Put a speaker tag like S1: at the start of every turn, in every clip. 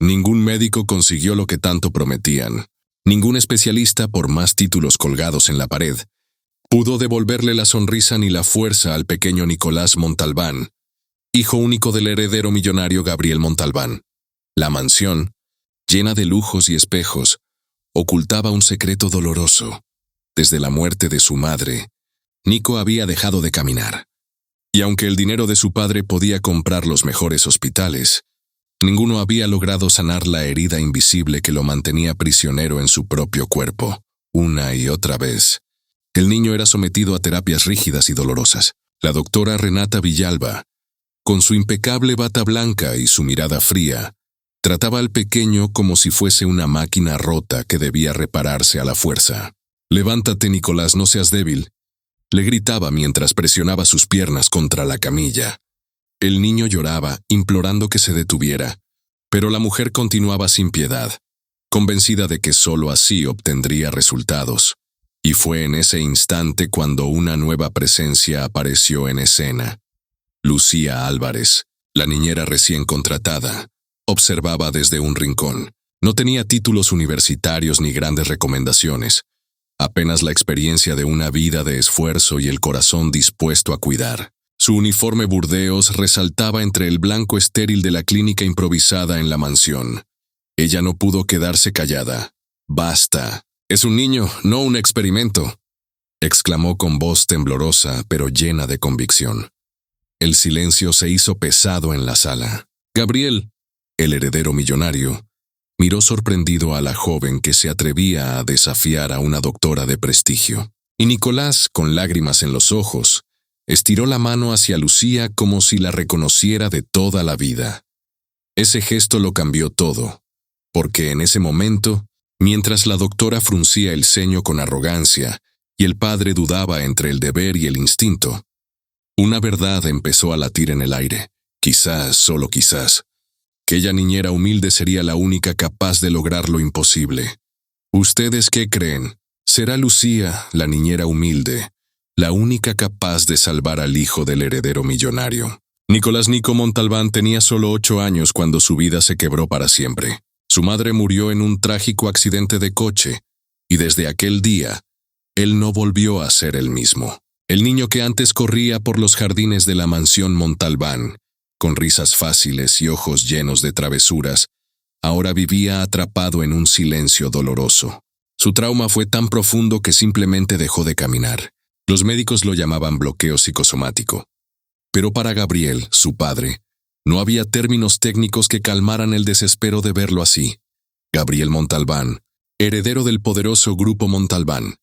S1: Ningún médico consiguió lo que tanto prometían. Ningún especialista, por más títulos colgados en la pared, pudo devolverle la sonrisa ni la fuerza al pequeño Nicolás Montalbán, hijo único del heredero millonario Gabriel Montalbán. La mansión, llena de lujos y espejos, ocultaba un secreto doloroso. Desde la muerte de su madre, Nico había dejado de caminar. Y aunque el dinero de su padre podía comprar los mejores hospitales, ninguno había logrado sanar la herida invisible que lo mantenía prisionero en su propio cuerpo. Una y otra vez, el niño era sometido a terapias rígidas y dolorosas. La doctora Renata Villalba, con su impecable bata blanca y su mirada fría, trataba al pequeño como si fuese una máquina rota que debía repararse a la fuerza. «Levántate, Nicolás, no seas débil», le gritaba mientras presionaba sus piernas contra la camilla. El niño lloraba, implorando que se detuviera, pero la mujer continuaba sin piedad, convencida de que sólo así obtendría resultados. Y fue en ese instante cuando una nueva presencia apareció en escena. Lucía Álvarez, la niñera recién contratada, observaba desde un rincón. No tenía títulos universitarios ni grandes recomendaciones, apenas la experiencia de una vida de esfuerzo y el corazón dispuesto a cuidar. Su uniforme burdeos resaltaba entre el blanco estéril de la clínica improvisada en la mansión. Ella no pudo quedarse callada. «Basta. Es un niño, no un experimento», exclamó con voz temblorosa pero llena de convicción. El silencio se hizo pesado en la sala. Gabriel, el heredero millonario, miró sorprendido a la joven que se atrevía a desafiar a una doctora de prestigio. Y Nicolás, con lágrimas en los ojos, estiró la mano hacia Lucía como si la reconociera de toda la vida. Ese gesto lo cambió todo, porque en ese momento, mientras la doctora fruncía el ceño con arrogancia y el padre dudaba entre el deber y el instinto, una verdad empezó a latir en el aire. Quizás, solo quizás, aquella niñera humilde sería la única capaz de lograr lo imposible. ¿Ustedes qué creen? ¿Será Lucía, la niñera humilde, la única capaz de salvar al hijo del heredero millonario? Nicolás Nico Montalbán tenía solo 8 años cuando su vida se quebró para siempre. Su madre murió en un trágico accidente de coche, y desde aquel día, él no volvió a ser el mismo. El niño que antes corría por los jardines de la mansión Montalbán, con risas fáciles y ojos llenos de travesuras, ahora vivía atrapado en un silencio doloroso. Su trauma fue tan profundo que simplemente dejó de caminar. Los médicos lo llamaban bloqueo psicosomático. Pero para Gabriel, su padre, no había términos técnicos que calmaran el desespero de verlo así. Gabriel Montalbán, heredero del poderoso grupo Montalbán,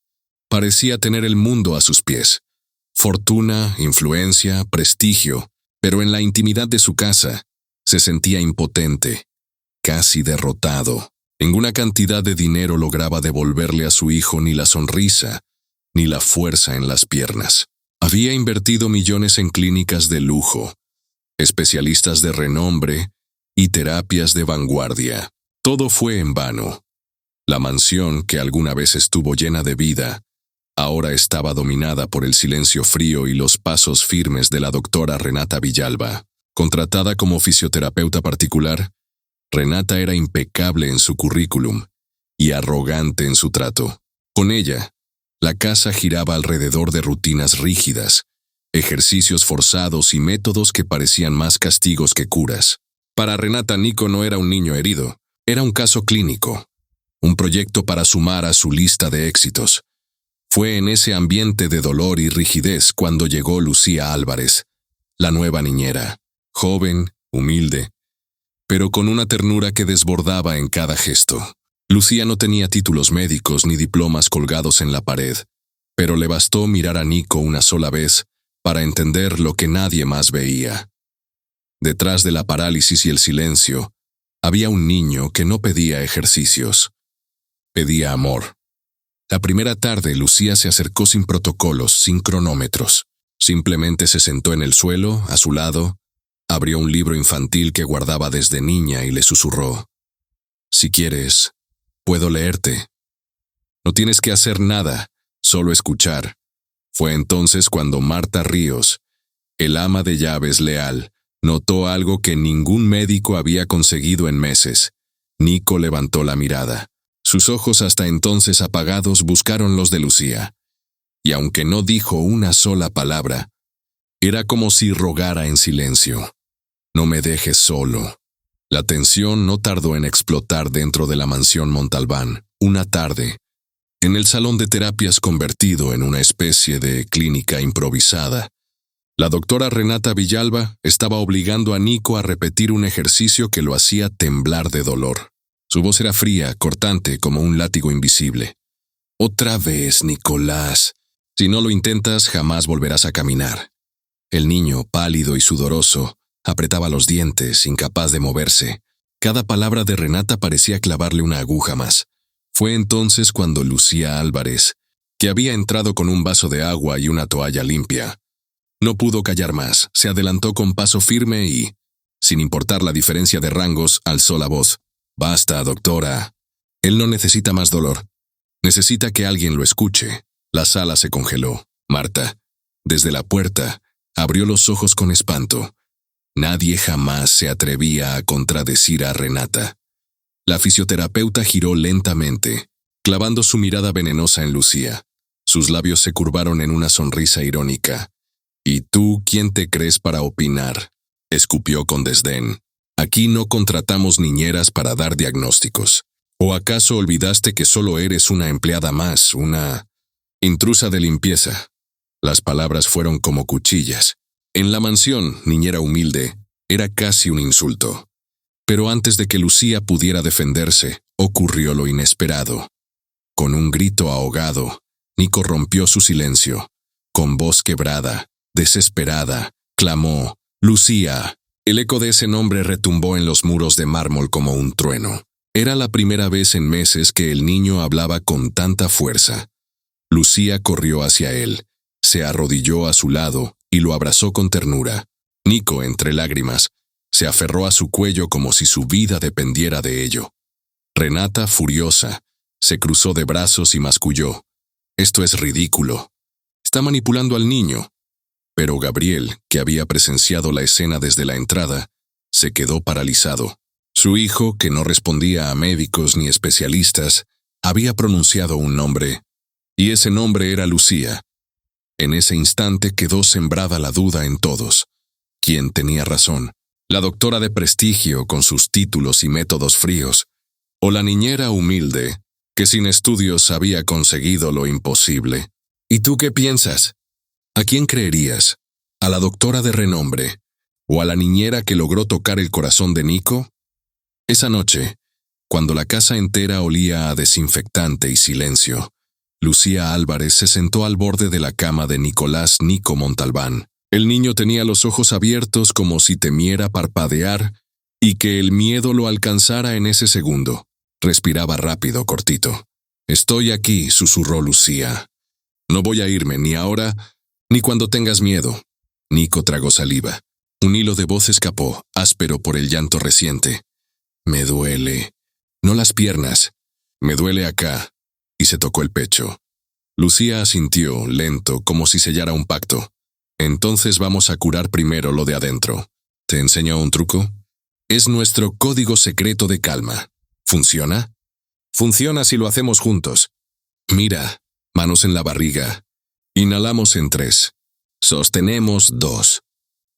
S1: parecía tener el mundo a sus pies. Fortuna, influencia, prestigio, pero en la intimidad de su casa se sentía impotente, casi derrotado. Ninguna cantidad de dinero lograba devolverle a su hijo ni la sonrisa, ni la fuerza en las piernas. Había invertido millones en clínicas de lujo, especialistas de renombre y terapias de vanguardia. Todo fue en vano. La mansión, que alguna vez estuvo llena de vida, ahora estaba dominada por el silencio frío y los pasos firmes de la doctora Renata Villalba. Contratada como fisioterapeuta particular, Renata era impecable en su currículum y arrogante en su trato. Con ella, la casa giraba alrededor de rutinas rígidas, ejercicios forzados y métodos que parecían más castigos que curas. Para Renata, Nico no era un niño herido, era un caso clínico, un proyecto para sumar a su lista de éxitos. Fue en ese ambiente de dolor y rigidez cuando llegó Lucía Álvarez, la nueva niñera, joven, humilde, pero con una ternura que desbordaba en cada gesto. Lucía no tenía títulos médicos ni diplomas colgados en la pared, pero le bastó mirar a Nico una sola vez para entender lo que nadie más veía. Detrás de la parálisis y el silencio, había un niño que no pedía ejercicios, pedía amor. La primera tarde, Lucía se acercó sin protocolos, sin cronómetros. Simplemente se sentó en el suelo, a su lado, abrió un libro infantil que guardaba desde niña y le susurró: «Si quieres, puedo leerte. No tienes que hacer nada, solo escuchar». Fue entonces cuando Marta Ríos, el ama de llaves leal, notó algo que ningún médico había conseguido en meses. Nico levantó la mirada. Sus ojos hasta entonces apagados buscaron los de Lucía. Y aunque no dijo una sola palabra, era como si rogara en silencio. No me dejes solo. La tensión no tardó en explotar dentro de la mansión Montalbán. Una tarde, en el salón de terapias convertido en una especie de clínica improvisada, la doctora Renata Villalba estaba obligando a Nico a repetir un ejercicio que lo hacía temblar de dolor. Su voz era fría, cortante, como un látigo invisible. Otra vez, Nicolás. Si no lo intentas, jamás volverás a caminar. El niño, pálido y sudoroso, apretaba los dientes, incapaz de moverse. Cada palabra de Renata parecía clavarle una aguja más. Fue entonces cuando Lucía Álvarez, que había entrado con un vaso de agua y una toalla limpia, no pudo callar más, se adelantó con paso firme y, sin importar la diferencia de rangos, alzó la voz. «Basta, doctora. Él no necesita más dolor. Necesita que alguien lo escuche». La sala se congeló. Marta, desde la puerta, abrió los ojos con espanto. Nadie jamás se atrevía a contradecir a Renata. La fisioterapeuta giró lentamente, clavando su mirada venenosa en Lucía. Sus labios se curvaron en una sonrisa irónica. «¿Y tú quién te crees para opinar?», escupió con desdén. «Aquí no contratamos niñeras para dar diagnósticos. ¿O acaso olvidaste que solo eres una empleada más, una intrusa de limpieza?» Las palabras fueron como cuchillas. En la mansión, niñera humilde, era casi un insulto. Pero antes de que Lucía pudiera defenderse, ocurrió lo inesperado. Con un grito ahogado, Nico rompió su silencio. Con voz quebrada, desesperada, clamó: «¡Lucía!». El eco de ese nombre retumbó en los muros de mármol como un trueno. Era la primera vez en meses que el niño hablaba con tanta fuerza. Lucía corrió hacia él, se arrodilló a su lado y lo abrazó con ternura. Nico, entre lágrimas, se aferró a su cuello como si su vida dependiera de ello. Renata, furiosa, se cruzó de brazos y masculló: «Esto es ridículo. Está manipulando al niño». Pero Gabriel, que había presenciado la escena desde la entrada, se quedó paralizado. Su hijo, que no respondía a médicos ni especialistas, había pronunciado un nombre, y ese nombre era Lucía. En ese instante quedó sembrada la duda en todos. ¿Quién tenía razón? ¿La doctora de prestigio con sus títulos y métodos fríos? ¿O la niñera humilde, que sin estudios había conseguido lo imposible? ¿Y tú qué piensas? ¿A quién creerías? ¿A la doctora de renombre? ¿O a la niñera que logró tocar el corazón de Nico? Esa noche, cuando la casa entera olía a desinfectante y silencio, Lucía Álvarez se sentó al borde de la cama de Nicolás Nico Montalbán. El niño tenía los ojos abiertos como si temiera parpadear y que el miedo lo alcanzara en ese segundo. Respiraba rápido, cortito. «Estoy aquí», susurró Lucía. «No voy a irme, ni ahora, ni cuando tengas miedo». Nico tragó saliva. Un hilo de voz escapó, áspero por el llanto reciente. «Me duele. No las piernas. Me duele acá». Y se tocó el pecho. Lucía asintió, lento, como si sellara un pacto. «Entonces vamos a curar primero lo de adentro. ¿Te enseño un truco? Es nuestro código secreto de calma. ¿Funciona? Funciona si lo hacemos juntos. Mira, manos en la barriga. Inhalamos en 3. Sostenemos 2.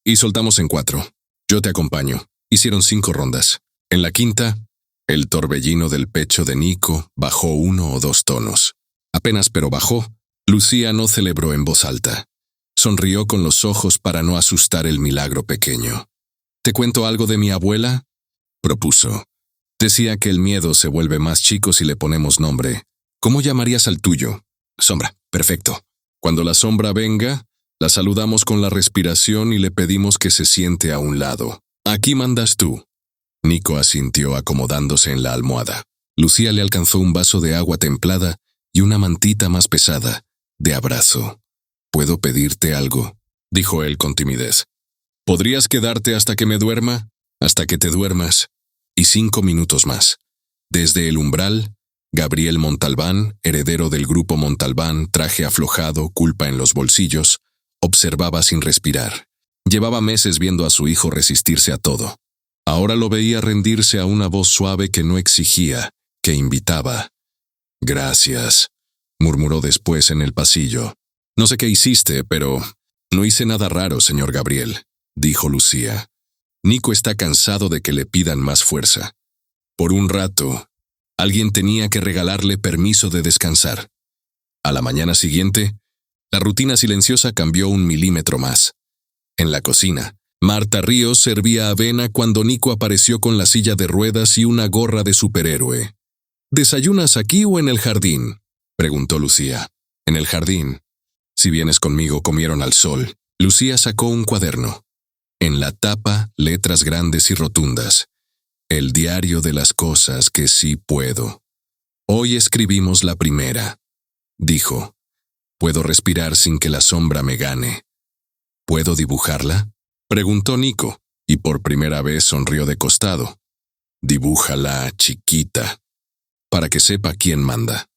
S1: Y soltamos en 4. Yo te acompaño». Hicieron 5 rondas. En la quinta, el torbellino del pecho de Nico bajó 1 o 2 tonos. Apenas pero bajó, Lucía no celebró en voz alta. Sonrió con los ojos para no asustar el milagro pequeño. «¿Te cuento algo de mi abuela?», propuso. «Decía que el miedo se vuelve más chico si le ponemos nombre. ¿Cómo llamarías al tuyo?» «Sombra». «Perfecto. Cuando la sombra venga, la saludamos con la respiración y le pedimos que se siente a un lado. Aquí mandas tú». Nico asintió acomodándose en la almohada. Lucía le alcanzó un vaso de agua templada y una mantita más pesada, de abrazo. «¿Puedo pedirte algo?», dijo él con timidez. «¿Podrías quedarte hasta que me duerma?» «Hasta que te duermas. Y 5 minutos más». Desde el umbral, Gabriel Montalbán, heredero del grupo Montalbán, traje aflojado, culpa en los bolsillos, observaba sin respirar. Llevaba meses viendo a su hijo resistirse a todo. Ahora lo veía rendirse a una voz suave que no exigía, que invitaba. «Gracias», murmuró después en el pasillo. «No sé qué hiciste, pero no hice nada raro, señor Gabriel», dijo Lucía. «Nico está cansado de que le pidan más fuerza. Por un rato, alguien tenía que regalarle permiso de descansar». A la mañana siguiente, la rutina silenciosa cambió 1 milímetro más. En la cocina, Marta Ríos servía avena cuando Nico apareció con la silla de ruedas y una gorra de superhéroe. «¿Desayunas aquí o en el jardín?», preguntó Lucía. «En el jardín. Si vienes conmigo, comieron al sol». Lucía sacó un cuaderno. En la tapa, letras grandes y rotundas. «El diario de las cosas que sí puedo. Hoy escribimos la primera», dijo. «Puedo respirar sin que la sombra me gane». «¿Puedo dibujarla?», preguntó Nico, y por primera vez sonrió de costado. «Dibújala, chiquita, para que sepa quién manda».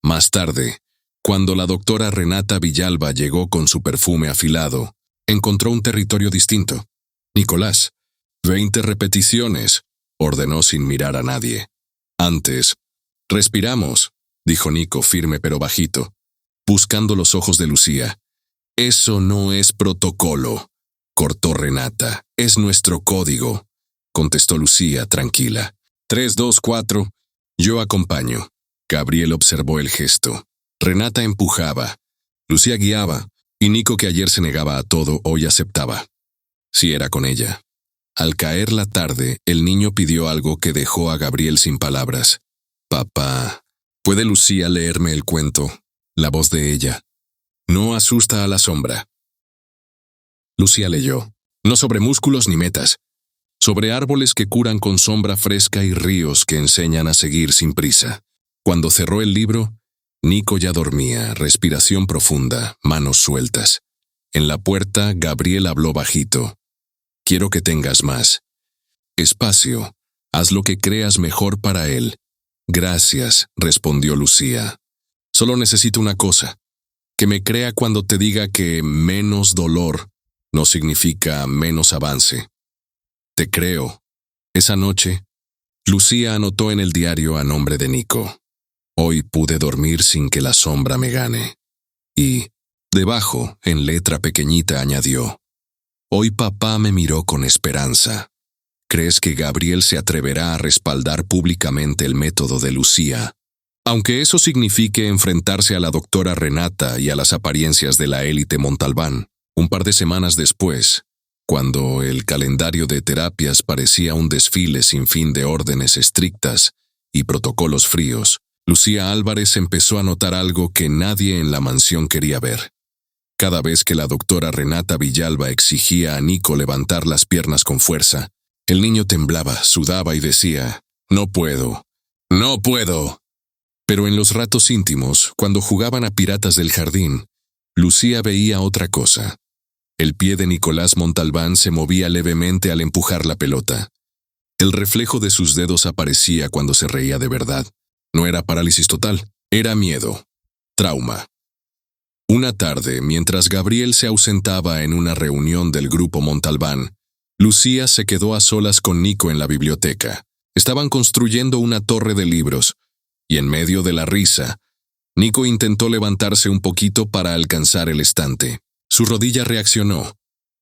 S1: Más tarde, cuando la doctora Renata Villalba llegó con su perfume afilado, encontró un territorio distinto. «Nicolás, 20 repeticiones», ordenó sin mirar a nadie. Antes, «Respiramos», dijo Nico firme pero bajito, buscando los ojos de Lucía. «Eso no es protocolo», cortó Renata. «Es nuestro código», contestó Lucía tranquila. 3, 2, 4. «Yo acompaño». Gabriel observó el gesto. Renata empujaba. Lucía guiaba, y Nico, que ayer se negaba a todo, hoy aceptaba. Sí era con ella. Al caer la tarde, el niño pidió algo que dejó a Gabriel sin palabras. «Papá, ¿puede Lucía leerme el cuento?». La voz de ella. «No asusta a la sombra». Lucía leyó. No sobre músculos ni metas. Sobre árboles que curan con sombra fresca y ríos que enseñan a seguir sin prisa. Cuando cerró el libro, Nico ya dormía, respiración profunda, manos sueltas. En la puerta, Gabriel habló bajito. «Quiero que tengas más. Espacio. Haz lo que creas mejor para él». «Gracias», respondió Lucía. «Solo necesito una cosa. Que me crea cuando te diga que menos dolor no significa menos avance». «Te creo». Esa noche, Lucía anotó en el diario a nombre de Nico. «Hoy pude dormir sin que la sombra me gane». Y, debajo, en letra pequeñita, añadió: «Hoy papá me miró con esperanza». ¿Crees que Gabriel se atreverá a respaldar públicamente el método de Lucía? Aunque eso signifique enfrentarse a la doctora Renata y a las apariencias de la élite Montalbán. Un par de semanas después, cuando el calendario de terapias parecía un desfile sin fin de órdenes estrictas y protocolos fríos, Lucía Álvarez empezó a notar algo que nadie en la mansión quería ver. Cada vez que la doctora Renata Villalba exigía a Nico levantar las piernas con fuerza, el niño temblaba, sudaba y decía: «No puedo, no puedo». Pero en los ratos íntimos, cuando jugaban a piratas del jardín, Lucía veía otra cosa. El pie de Nicolás Montalbán se movía levemente al empujar la pelota. El reflejo de sus dedos aparecía cuando se reía de verdad. No era parálisis total, era miedo, trauma. Una tarde, mientras Gabriel se ausentaba en una reunión del grupo Montalbán, Lucía se quedó a solas con Nico en la biblioteca. Estaban construyendo una torre de libros, y en medio de la risa, Nico intentó levantarse un poquito para alcanzar el estante. Su rodilla reaccionó,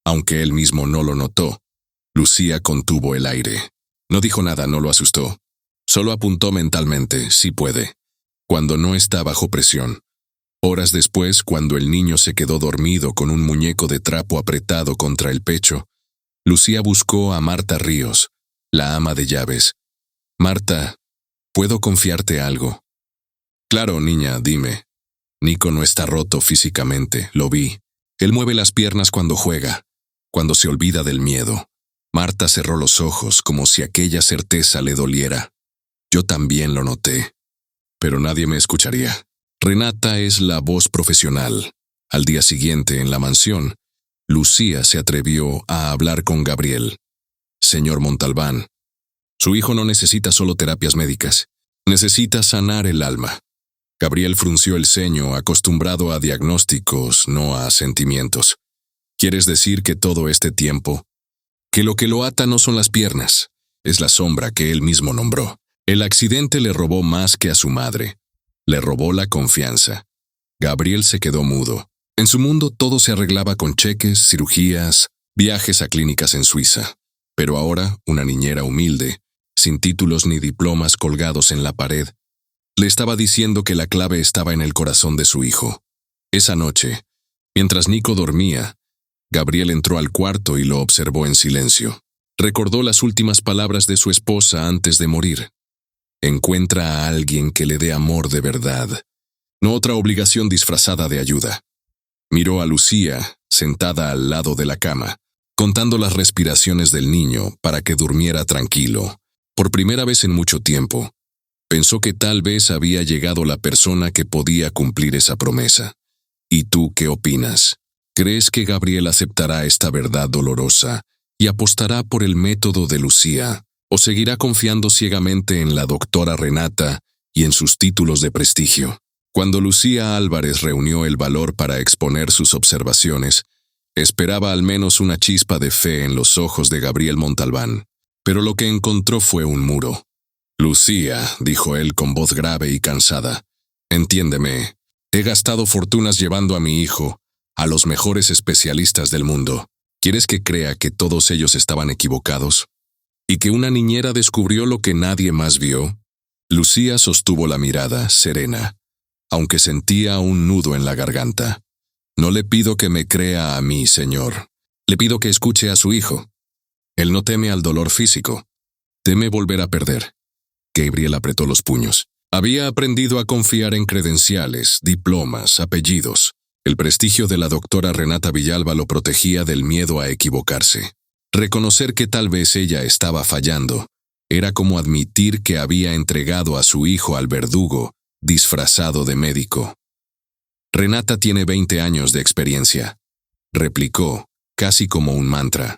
S1: aunque él mismo no lo notó. Lucía contuvo el aire. No dijo nada, no lo asustó. Solo apuntó mentalmente: «Sí puede», cuando no está bajo presión. Horas después, cuando el niño se quedó dormido con un muñeco de trapo apretado contra el pecho, Lucía buscó a Marta Ríos, la ama de llaves. «Marta, ¿puedo confiarte algo?». «Claro, niña, dime». «Nico no está roto físicamente, lo vi. Él mueve las piernas cuando juega, cuando se olvida del miedo». Marta cerró los ojos como si aquella certeza le doliera. «Yo también lo noté, pero nadie me escucharía». Renata es la voz profesional. Al día siguiente, en la mansión, Lucía se atrevió a hablar con Gabriel. «Señor Montalbán, su hijo no necesita solo terapias médicas, necesita sanar el alma». Gabriel frunció el ceño, acostumbrado a diagnósticos, no a sentimientos. «¿Quieres decir que todo este tiempo?» que lo ata no son las piernas, es la sombra que él mismo nombró. El accidente le robó más que a su madre. Le robó la confianza. Gabriel se quedó mudo. En su mundo todo se arreglaba con cheques, cirugías, viajes a clínicas en Suiza. Pero ahora, una niñera humilde, sin títulos ni diplomas colgados en la pared, le estaba diciendo que la clave estaba en el corazón de su hijo. Esa noche, mientras Nico dormía, Gabriel entró al cuarto y lo observó en silencio. Recordó las últimas palabras de su esposa antes de morir. Encuentra a alguien que le dé amor de verdad, no otra obligación disfrazada de ayuda. Miró a Lucía, sentada al lado de la cama, contando las respiraciones del niño para que durmiera tranquilo. Por primera vez en mucho tiempo, pensó que tal vez había llegado la persona que podía cumplir esa promesa. ¿Y tú qué opinas? ¿Crees que Gabriel aceptará esta verdad dolorosa y apostará por el método de Lucía, o seguirá confiando ciegamente en la doctora Renata y en sus títulos de prestigio? Cuando Lucía Álvarez reunió el valor para exponer sus observaciones, esperaba al menos una chispa de fe en los ojos de Gabriel Montalbán, pero lo que encontró fue un muro. «Lucía», dijo él con voz grave y cansada, «entiéndeme, he gastado fortunas llevando a mi hijo a los mejores especialistas del mundo. ¿Quieres que crea que todos ellos estaban equivocados? ¿Y que una niñera descubrió lo que nadie más vio?» Lucía sostuvo la mirada, serena, aunque sentía un nudo en la garganta. «No le pido que me crea a mí, señor. Le pido que escuche a su hijo. Él no teme al dolor físico. Teme volver a perder». Gabriel apretó los puños. Había aprendido a confiar en credenciales, diplomas, apellidos. El prestigio de la doctora Renata Villalba lo protegía del miedo a equivocarse. Reconocer que tal vez ella estaba fallando era como admitir que había entregado a su hijo al verdugo, disfrazado de médico. «Renata tiene 20 años de experiencia», replicó, casi como un mantra.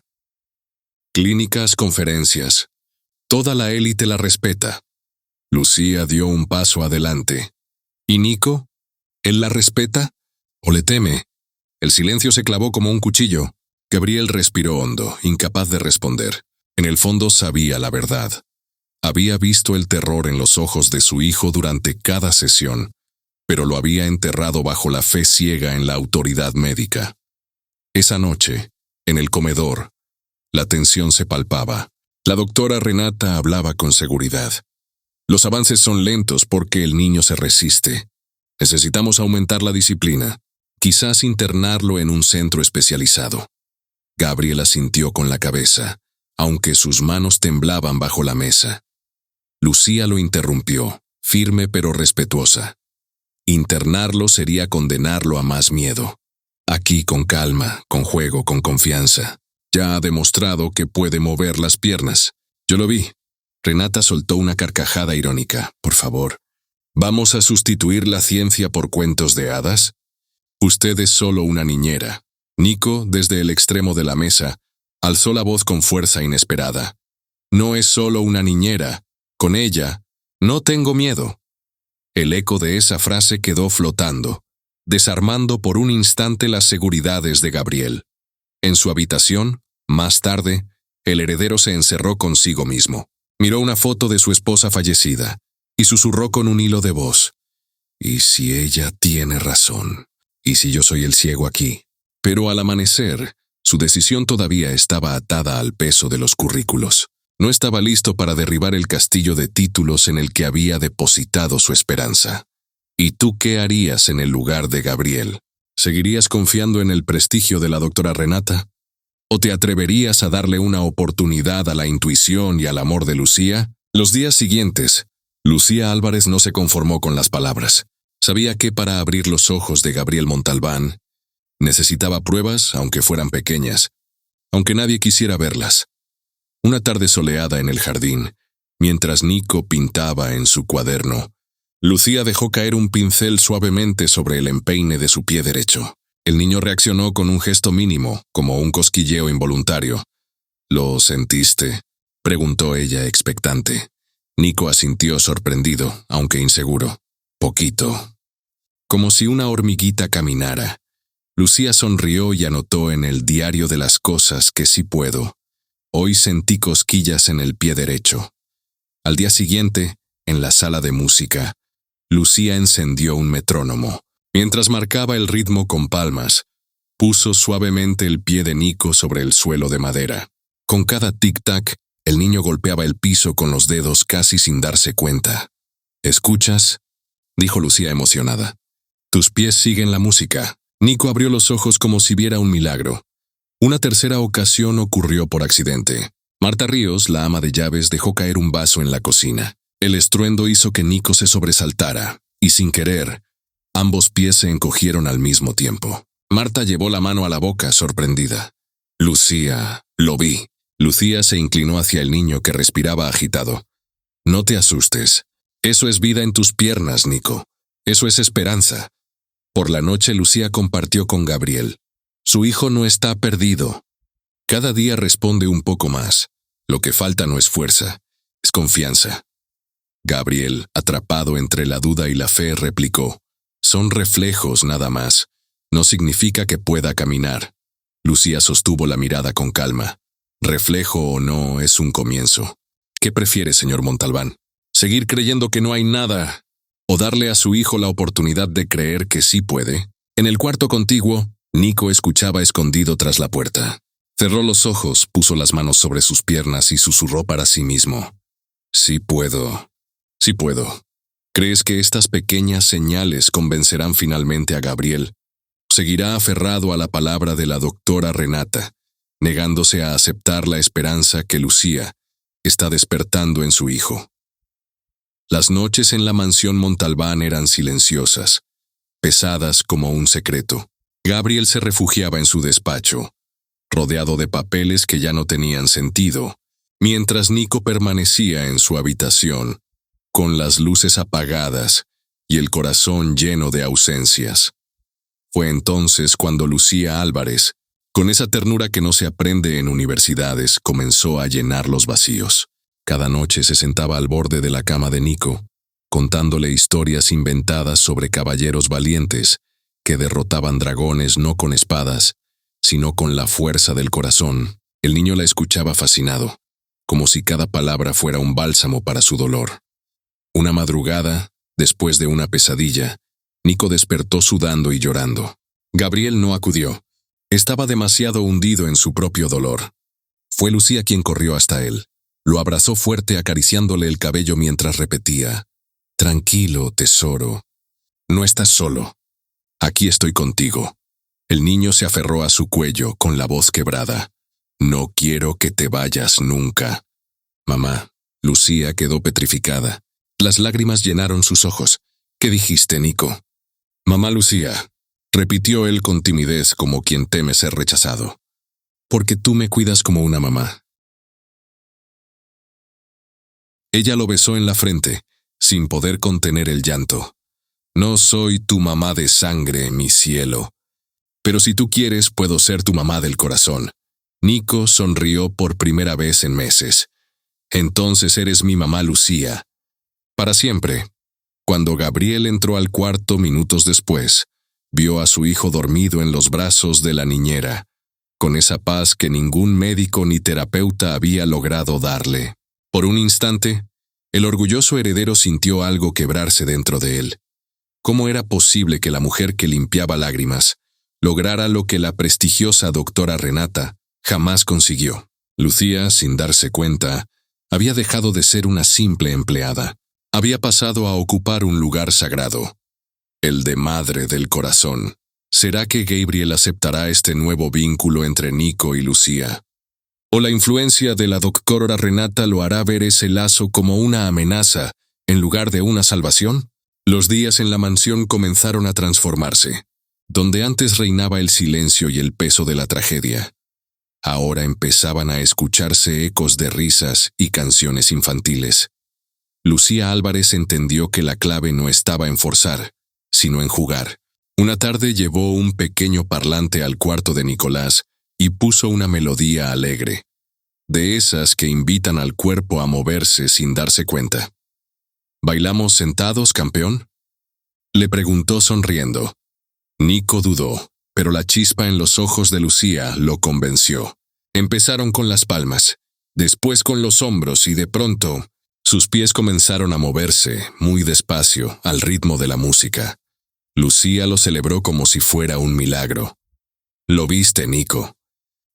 S1: «Clínicas, conferencias. Toda la élite la respeta». Lucía dio un paso adelante. «¿Y Nico? ¿Él la respeta? ¿O le teme?» El silencio se clavó como un cuchillo. Gabriel respiró hondo, incapaz de responder. En el fondo sabía la verdad. Había visto el terror en los ojos de su hijo durante cada sesión, pero lo había enterrado bajo la fe ciega en la autoridad médica. Esa noche, en el comedor, la tensión se palpaba. La doctora Renata hablaba con seguridad. «Los avances son lentos porque el niño se resiste. Necesitamos aumentar la disciplina, quizás internarlo en un centro especializado». Gabriel asintió con la cabeza, aunque sus manos temblaban bajo la mesa. Lucía lo interrumpió, firme pero respetuosa. Internarlo sería condenarlo a más miedo. Aquí con calma, con juego, con confianza. Ya ha demostrado que puede mover las piernas. Yo lo vi. Renata soltó una carcajada irónica. «Por favor, ¿vamos a sustituir la ciencia por cuentos de hadas? Usted es solo una niñera». Nico, desde el extremo de la mesa, alzó la voz con fuerza inesperada. «No es solo una niñera. Con ella, no tengo miedo». El eco de esa frase quedó flotando, desarmando por un instante las seguridades de Gabriel. En su habitación, más tarde, el heredero se encerró consigo mismo. Miró una foto de su esposa fallecida y susurró con un hilo de voz: «¿Y si ella tiene razón? ¿Y si yo soy el ciego aquí?». Pero al amanecer, su decisión todavía estaba atada al peso de los currículos. No estaba listo para derribar el castillo de títulos en el que había depositado su esperanza. ¿Y tú qué harías en el lugar de Gabriel? ¿Seguirías confiando en el prestigio de la doctora Renata? ¿O te atreverías a darle una oportunidad a la intuición y al amor de Lucía? Los días siguientes, Lucía Álvarez no se conformó con las palabras. Sabía que para abrir los ojos de Gabriel Montalbán, necesitaba pruebas, aunque fueran pequeñas, aunque nadie quisiera verlas. Una tarde soleada en el jardín, mientras Nico pintaba en su cuaderno, Lucía dejó caer un pincel suavemente sobre el empeine de su pie derecho. El niño reaccionó con un gesto mínimo, como un cosquilleo involuntario. «¿Lo sentiste?», preguntó ella expectante. Nico asintió sorprendido, aunque inseguro. «Poquito». Como si una hormiguita caminara. Lucía sonrió y anotó en el diario de las cosas que sí puedo. Hoy sentí cosquillas en el pie derecho. Al día siguiente, en la sala de música, Lucía encendió un metrónomo. Mientras marcaba el ritmo con palmas, puso suavemente el pie de Nico sobre el suelo de madera. Con cada tic-tac, el niño golpeaba el piso con los dedos casi sin darse cuenta. ¿Escuchas?, dijo Lucía emocionada. Tus pies siguen la música. Nico abrió los ojos como si viera un milagro. Una tercera ocasión ocurrió por accidente. Marta Ríos, la ama de llaves, dejó caer un vaso en la cocina. El estruendo hizo que Nico se sobresaltara, y sin querer, ambos pies se encogieron al mismo tiempo. Marta llevó la mano a la boca, sorprendida. Lucía, lo vi. Lucía se inclinó hacia el niño que respiraba agitado. No te asustes. Eso es vida en tus piernas, Nico. Eso es esperanza. Por la noche Lucía compartió con Gabriel. Su hijo no está perdido. Cada día responde un poco más. Lo que falta no es fuerza, es confianza. Gabriel, atrapado entre la duda y la fe, replicó. Son reflejos nada más. No significa que pueda caminar. Lucía sostuvo la mirada con calma. Reflejo o no, es un comienzo. ¿Qué prefiere, señor Montalbán? ¿Seguir creyendo que no hay nada? ¿O darle a su hijo la oportunidad de creer que sí puede? En el cuarto contiguo, Nico escuchaba escondido tras la puerta. Cerró los ojos, puso las manos sobre sus piernas y susurró para sí mismo. Sí puedo. Sí puedo. ¿Crees que estas pequeñas señales convencerán finalmente a Gabriel? Seguirá aferrado a la palabra de la doctora Renata, negándose a aceptar la esperanza que Lucía está despertando en su hijo. Las noches en la mansión Montalbán eran silenciosas, pesadas como un secreto. Gabriel se refugiaba en su despacho, rodeado de papeles que ya no tenían sentido, mientras Nico permanecía en su habitación, con las luces apagadas y el corazón lleno de ausencias. Fue entonces cuando Lucía Álvarez, con esa ternura que no se aprende en universidades, comenzó a llenar los vacíos. Cada noche se sentaba al borde de la cama de Nico, contándole historias inventadas sobre caballeros valientes que derrotaban dragones no con espadas, sino con la fuerza del corazón. El niño la escuchaba fascinado, como si cada palabra fuera un bálsamo para su dolor. Una madrugada, después de una pesadilla, Nico despertó sudando y llorando. Gabriel no acudió. Estaba demasiado hundido en su propio dolor. Fue Lucía quien corrió hasta él. Lo abrazó fuerte acariciándole el cabello mientras repetía, «Tranquilo, tesoro. No estás solo. Aquí estoy contigo». El niño se aferró a su cuello con la voz quebrada. «No quiero que te vayas nunca». Mamá. Lucía quedó petrificada. Las lágrimas llenaron sus ojos. «¿Qué dijiste, Nico?» «Mamá Lucía», repitió él con timidez como quien teme ser rechazado. «Porque tú me cuidas como una mamá». Ella lo besó en la frente, sin poder contener el llanto. «No soy tu mamá de sangre, mi cielo. Pero si tú quieres, puedo ser tu mamá del corazón». Nico sonrió por primera vez en meses. «Entonces eres mi mamá Lucía. Para siempre». Cuando Gabriel entró al cuarto minutos después, vio a su hijo dormido en los brazos de la niñera, con esa paz que ningún médico ni terapeuta había logrado darle. Por un instante, el orgulloso heredero sintió algo quebrarse dentro de él. ¿Cómo era posible que la mujer que limpiaba lágrimas lograra lo que la prestigiosa doctora Renata jamás consiguió? Lucía, sin darse cuenta, había dejado de ser una simple empleada. Había pasado a ocupar un lugar sagrado, el de madre del corazón. ¿Será que Gabriel aceptará este nuevo vínculo entre Nico y Lucía? ¿O la influencia de la doctora Renata lo hará ver ese lazo como una amenaza en lugar de una salvación? Los días en la mansión comenzaron a transformarse. Donde antes reinaba el silencio y el peso de la tragedia, ahora empezaban a escucharse ecos de risas y canciones infantiles. Lucía Álvarez entendió que la clave no estaba en forzar, sino en jugar. Una tarde llevó un pequeño parlante al cuarto de Nicolás y puso una melodía alegre, de esas que invitan al cuerpo a moverse sin darse cuenta. ¿Bailamos sentados, campeón?, le preguntó sonriendo. Nico dudó, pero la chispa en los ojos de Lucía lo convenció. Empezaron con las palmas, después con los hombros y de pronto, sus pies comenzaron a moverse, muy despacio, al ritmo de la música. Lucía lo celebró como si fuera un milagro. «Lo viste, Nico.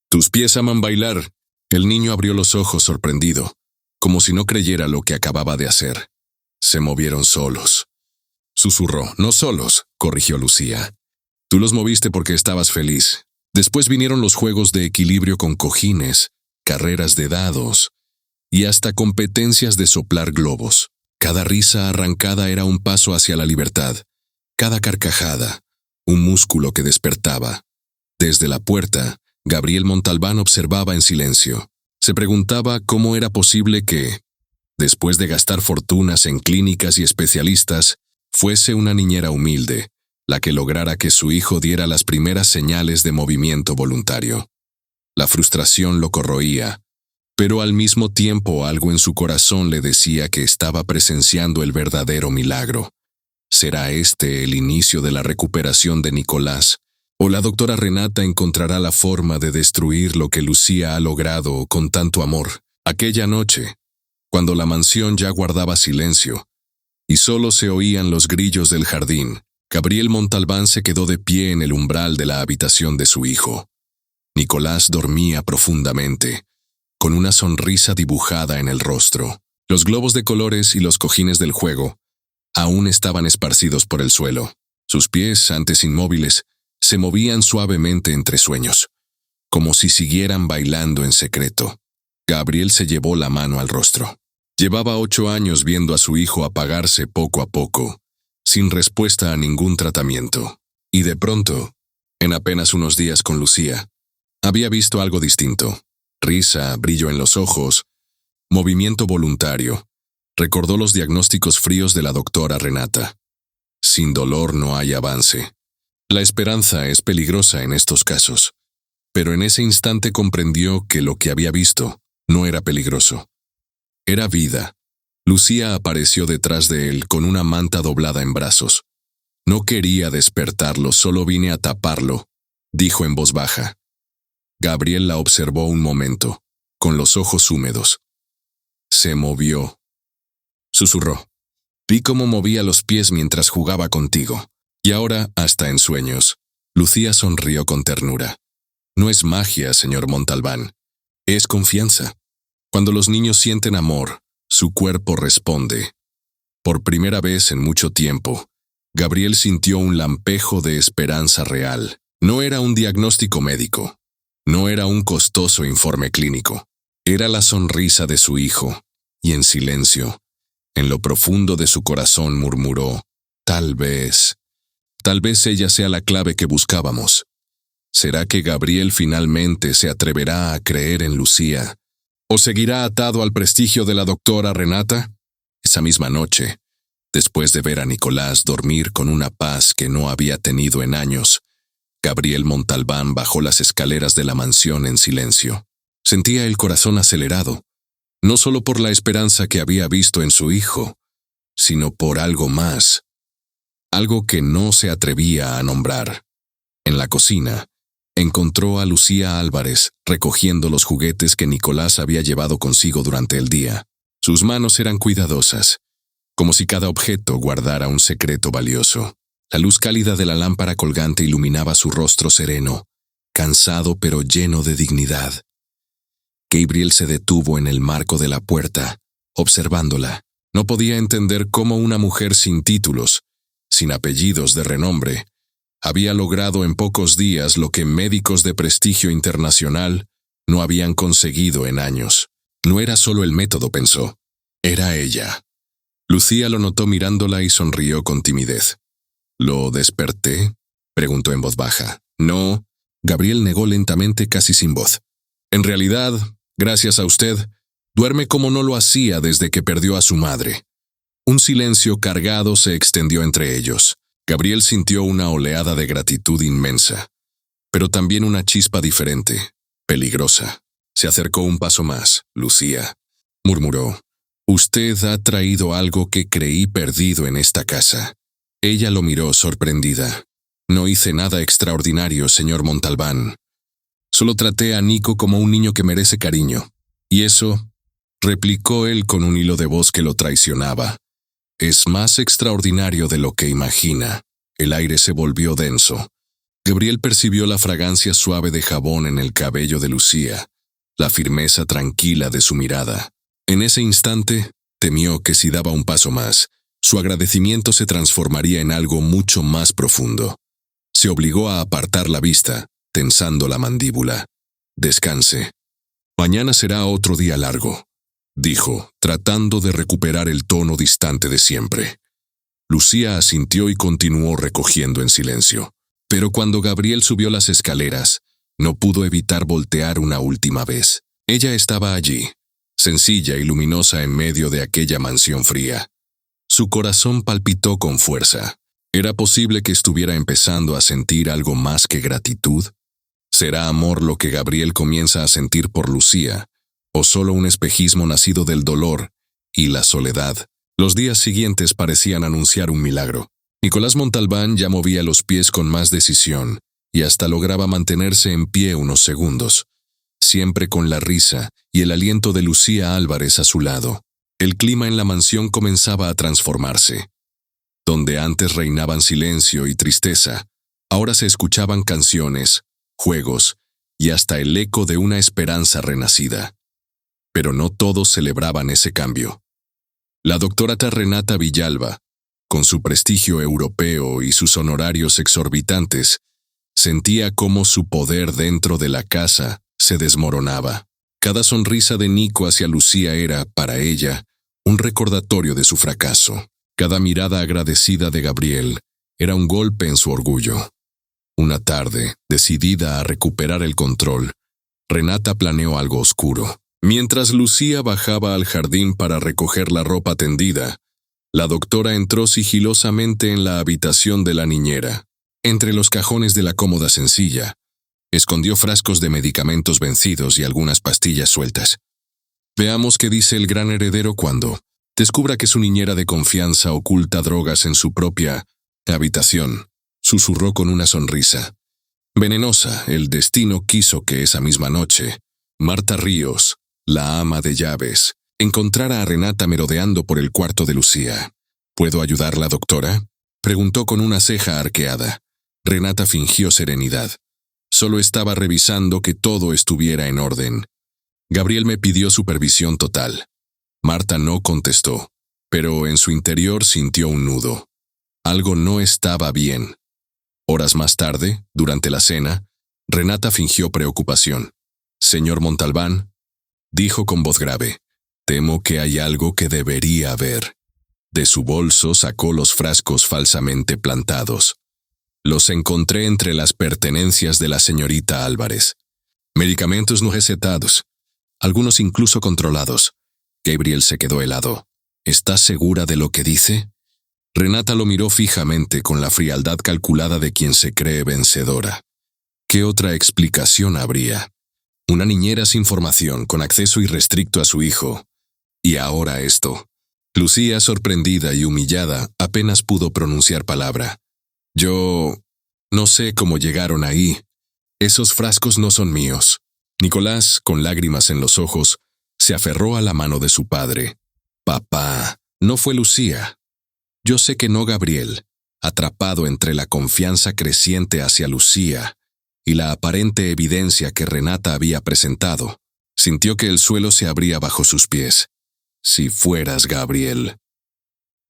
S1: Tus pies aman bailar». El niño abrió los ojos sorprendido, como si no creyera lo que acababa de hacer. «Se movieron solos». Susurró. «No solos», corrigió Lucía. «Tú los moviste porque estabas feliz. Después vinieron los juegos de equilibrio con cojines, carreras de dados y hasta competencias de soplar globos. Cada risa arrancada era un paso hacia la libertad. Cada carcajada, un músculo que despertaba. Desde la puerta, Gabriel Montalbán observaba en silencio. Se preguntaba cómo era posible que, después de gastar fortunas en clínicas y especialistas, fuese una niñera humilde, la que lograra que su hijo diera las primeras señales de movimiento voluntario. La frustración lo corroía, pero al mismo tiempo algo en su corazón le decía que estaba presenciando el verdadero milagro. ¿Será este el inicio de la recuperación de Nicolás? ¿O la doctora Renata encontrará la forma de destruir lo que Lucía ha logrado con tanto amor? Aquella noche, cuando la mansión ya guardaba silencio y solo se oían los grillos del jardín, Gabriel Montalbán se quedó de pie en el umbral de la habitación de su hijo. Nicolás dormía profundamente, con una sonrisa dibujada en el rostro. Los globos de colores y los cojines del juego aún estaban esparcidos por el suelo. Sus pies, antes inmóviles, se movían suavemente entre sueños, como si siguieran bailando en secreto. Gabriel se llevó la mano al rostro. Llevaba 8 años viendo a su hijo apagarse poco a poco, sin respuesta a ningún tratamiento. Y de pronto, en apenas unos días con Lucía, había visto algo distinto. Risa, brillo en los ojos, movimiento voluntario. Recordó los diagnósticos fríos de la doctora Renata. Sin dolor no hay avance. La esperanza es peligrosa en estos casos. Pero en ese instante comprendió que lo que había visto no era peligroso. Era vida. Lucía apareció detrás de él con una manta doblada en brazos. «No quería despertarlo, solo vine a taparlo», dijo en voz baja. Gabriel la observó un momento, con los ojos húmedos. «Se movió», susurró. «Vi cómo movía los pies mientras jugaba contigo. Y ahora, hasta en sueños». Lucía sonrió con ternura. «No es magia, señor Montalbán. Es confianza. Cuando los niños sienten amor, su cuerpo responde». Por primera vez en mucho tiempo, Gabriel sintió un lampejo de esperanza real. No era un diagnóstico médico. No era un costoso informe clínico. Era la sonrisa de su hijo. Y en silencio, en lo profundo de su corazón murmuró: Tal vez ella sea la clave que buscábamos. ¿Será que Gabriel finalmente se atreverá a creer en Lucía? ¿O seguirá atado al prestigio de la doctora Renata? Esa misma noche, después de ver a Nicolás dormir con una paz que no había tenido en años, Gabriel Montalbán bajó las escaleras de la mansión en silencio. Sentía el corazón acelerado, no solo por la esperanza que había visto en su hijo, sino por algo más, algo que no se atrevía a nombrar. En la cocina, encontró a Lucía Álvarez recogiendo los juguetes que Nicolás había llevado consigo durante el día. Sus manos eran cuidadosas, como si cada objeto guardara un secreto valioso. La luz cálida de la lámpara colgante iluminaba su rostro sereno, cansado pero lleno de dignidad. Gabriel se detuvo en el marco de la puerta, observándola. No podía entender cómo una mujer sin títulos, sin apellidos de renombre, había logrado en pocos días lo que médicos de prestigio internacional no habían conseguido en años. No era solo el método, pensó. Era ella. Lucía lo notó mirándola y sonrió con timidez. ¿Lo desperté?, preguntó en voz baja. No, Gabriel negó lentamente, casi sin voz. En realidad, gracias a usted, duerme como no lo hacía desde que perdió a su madre. Un silencio cargado se extendió entre ellos. Gabriel sintió una oleada de gratitud inmensa, pero también una chispa diferente, peligrosa. Se acercó un paso más. Lucía, murmuró, usted ha traído algo que creí perdido en esta casa. Ella lo miró sorprendida. No hice nada extraordinario, señor Montalbán. Solo traté a Nico como un niño que merece cariño. Y eso, replicó él con un hilo de voz que lo traicionaba, es más extraordinario de lo que imagina. El aire se volvió denso. Gabriel percibió la fragancia suave de jabón en el cabello de Lucía, la firmeza tranquila de su mirada. En ese instante, temió que si daba un paso más, su agradecimiento se transformaría en algo mucho más profundo. Se obligó a apartar la vista, tensando la mandíbula. Descanse. Mañana será otro día largo, dijo, tratando de recuperar el tono distante de siempre. Lucía asintió y continuó recogiendo en silencio. Pero cuando Gabriel subió las escaleras, no pudo evitar voltear una última vez. Ella estaba allí, sencilla y luminosa en medio de aquella mansión fría. Su corazón palpitó con fuerza. ¿Era posible que estuviera empezando a sentir algo más que gratitud? ¿Será amor lo que Gabriel comienza a sentir por Lucía, o solo un espejismo nacido del dolor y la soledad? Los días siguientes parecían anunciar un milagro. Nicolás Montalbán ya movía los pies con más decisión y hasta lograba mantenerse en pie unos segundos, siempre con la risa y el aliento de Lucía Álvarez a su lado. El clima en la mansión comenzaba a transformarse. Donde antes reinaban silencio y tristeza, ahora se escuchaban canciones, juegos y hasta el eco de una esperanza renacida. Pero no todos celebraban ese cambio. La doctora Renata Villalba, con su prestigio europeo y sus honorarios exorbitantes, sentía cómo su poder dentro de la casa se desmoronaba. Cada sonrisa de Nico hacia Lucía era, para ella, un recordatorio de su fracaso. Cada mirada agradecida de Gabriel era un golpe en su orgullo. Una tarde, decidida a recuperar el control, Renata planeó algo oscuro. Mientras Lucía bajaba al jardín para recoger la ropa tendida, la doctora entró sigilosamente en la habitación de la niñera. Entre los cajones de la cómoda sencilla, escondió frascos de medicamentos vencidos y algunas pastillas sueltas. Veamos qué dice el gran heredero cuando descubra que su niñera de confianza oculta drogas en su propia habitación, susurró con una sonrisa. Venenosa, el destino quiso que esa misma noche, Marta Ríos, la ama de llaves, encontrara a Renata merodeando por el cuarto de Lucía. ¿Puedo ayudarla, doctora?, preguntó con una ceja arqueada. Renata fingió serenidad. Solo estaba revisando que todo estuviera en orden. Gabriel me pidió supervisión total. Marta no contestó, pero en su interior sintió un nudo. Algo no estaba bien. Horas más tarde, durante la cena, Renata fingió preocupación. «Señor Montalbán», dijo con voz grave, «temo que hay algo que debería ver». De su bolso sacó los frascos falsamente plantados. Los encontré entre las pertenencias de la señorita Álvarez. Medicamentos no recetados, algunos incluso controlados. Gabriel se quedó helado. ¿Estás segura de lo que dice? Renata lo miró fijamente con la frialdad calculada de quien se cree vencedora. ¿Qué otra explicación habría? Una niñera sin formación, con acceso irrestricto a su hijo. Y ahora esto. Lucía, sorprendida y humillada, apenas pudo pronunciar palabra. Yo no sé cómo llegaron ahí. Esos frascos no son míos. Nicolás, con lágrimas en los ojos, se aferró a la mano de su padre. Papá, no fue Lucía. Yo sé que no, Gabriel, atrapado entre la confianza creciente hacia Lucía y la aparente evidencia que Renata había presentado, sintió que el suelo se abría bajo sus pies. Si fueras Gabriel.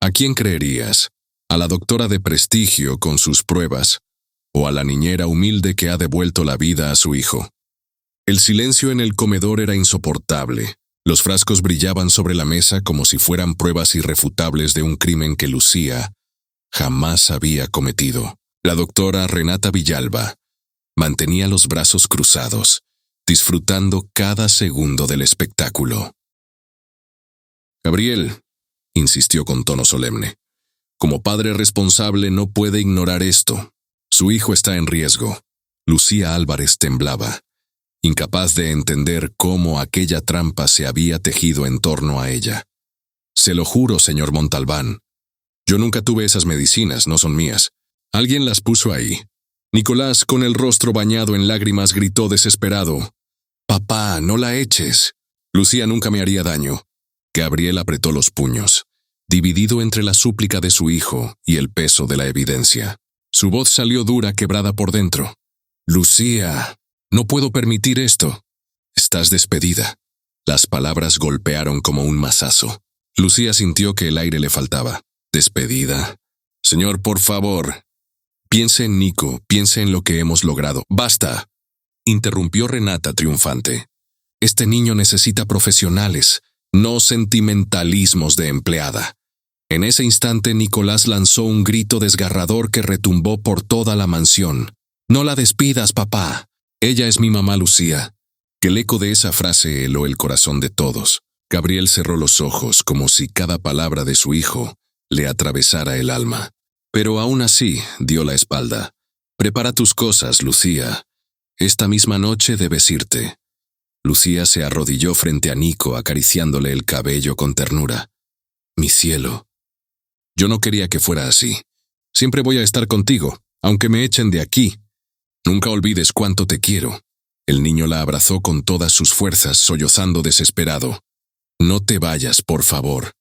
S1: ¿A quién creerías? ¿A la doctora de prestigio con sus pruebas, o a la niñera humilde que ha devuelto la vida a su hijo? El silencio en el comedor era insoportable. Los frascos brillaban sobre la mesa como si fueran pruebas irrefutables de un crimen que Lucía jamás había cometido. La doctora Renata Villalba mantenía los brazos cruzados, disfrutando cada segundo del espectáculo. Gabriel, insistió con tono solemne, como padre responsable no puede ignorar esto. Su hijo está en riesgo. Lucía Álvarez temblaba, incapaz de entender cómo aquella trampa se había tejido en torno a ella. Se lo juro, señor Montalbán. Yo nunca tuve esas medicinas, no son mías. Alguien las puso ahí. Nicolás, con el rostro bañado en lágrimas, gritó desesperado: «Papá, no la eches. Lucía nunca me haría daño». Gabriel apretó los puños, dividido entre la súplica de su hijo y el peso de la evidencia. Su voz salió dura, quebrada por dentro. «Lucía, no puedo permitir esto. Estás despedida». Las palabras golpearon como un mazazo. Lucía sintió que el aire le faltaba. «¿Despedida? Señor, por favor. Piense en Nico, piense en lo que hemos logrado». «Basta», interrumpió Renata triunfante. «Este niño necesita profesionales, no sentimentalismos de empleada». En ese instante Nicolás lanzó un grito desgarrador que retumbó por toda la mansión. «No la despidas, papá. Ella es mi mamá Lucía». El eco de esa frase heló el corazón de todos. Gabriel cerró los ojos como si cada palabra de su hijo le atravesara el alma. Pero aún así dio la espalda. «Prepara tus cosas, Lucía. Esta misma noche debes irte». Lucía se arrodilló frente a Nico, acariciándole el cabello con ternura. «Mi cielo. Yo no quería que fuera así. Siempre voy a estar contigo, aunque me echen de aquí. Nunca olvides cuánto te quiero». El niño la abrazó con todas sus fuerzas, sollozando desesperado. «No te vayas, por favor».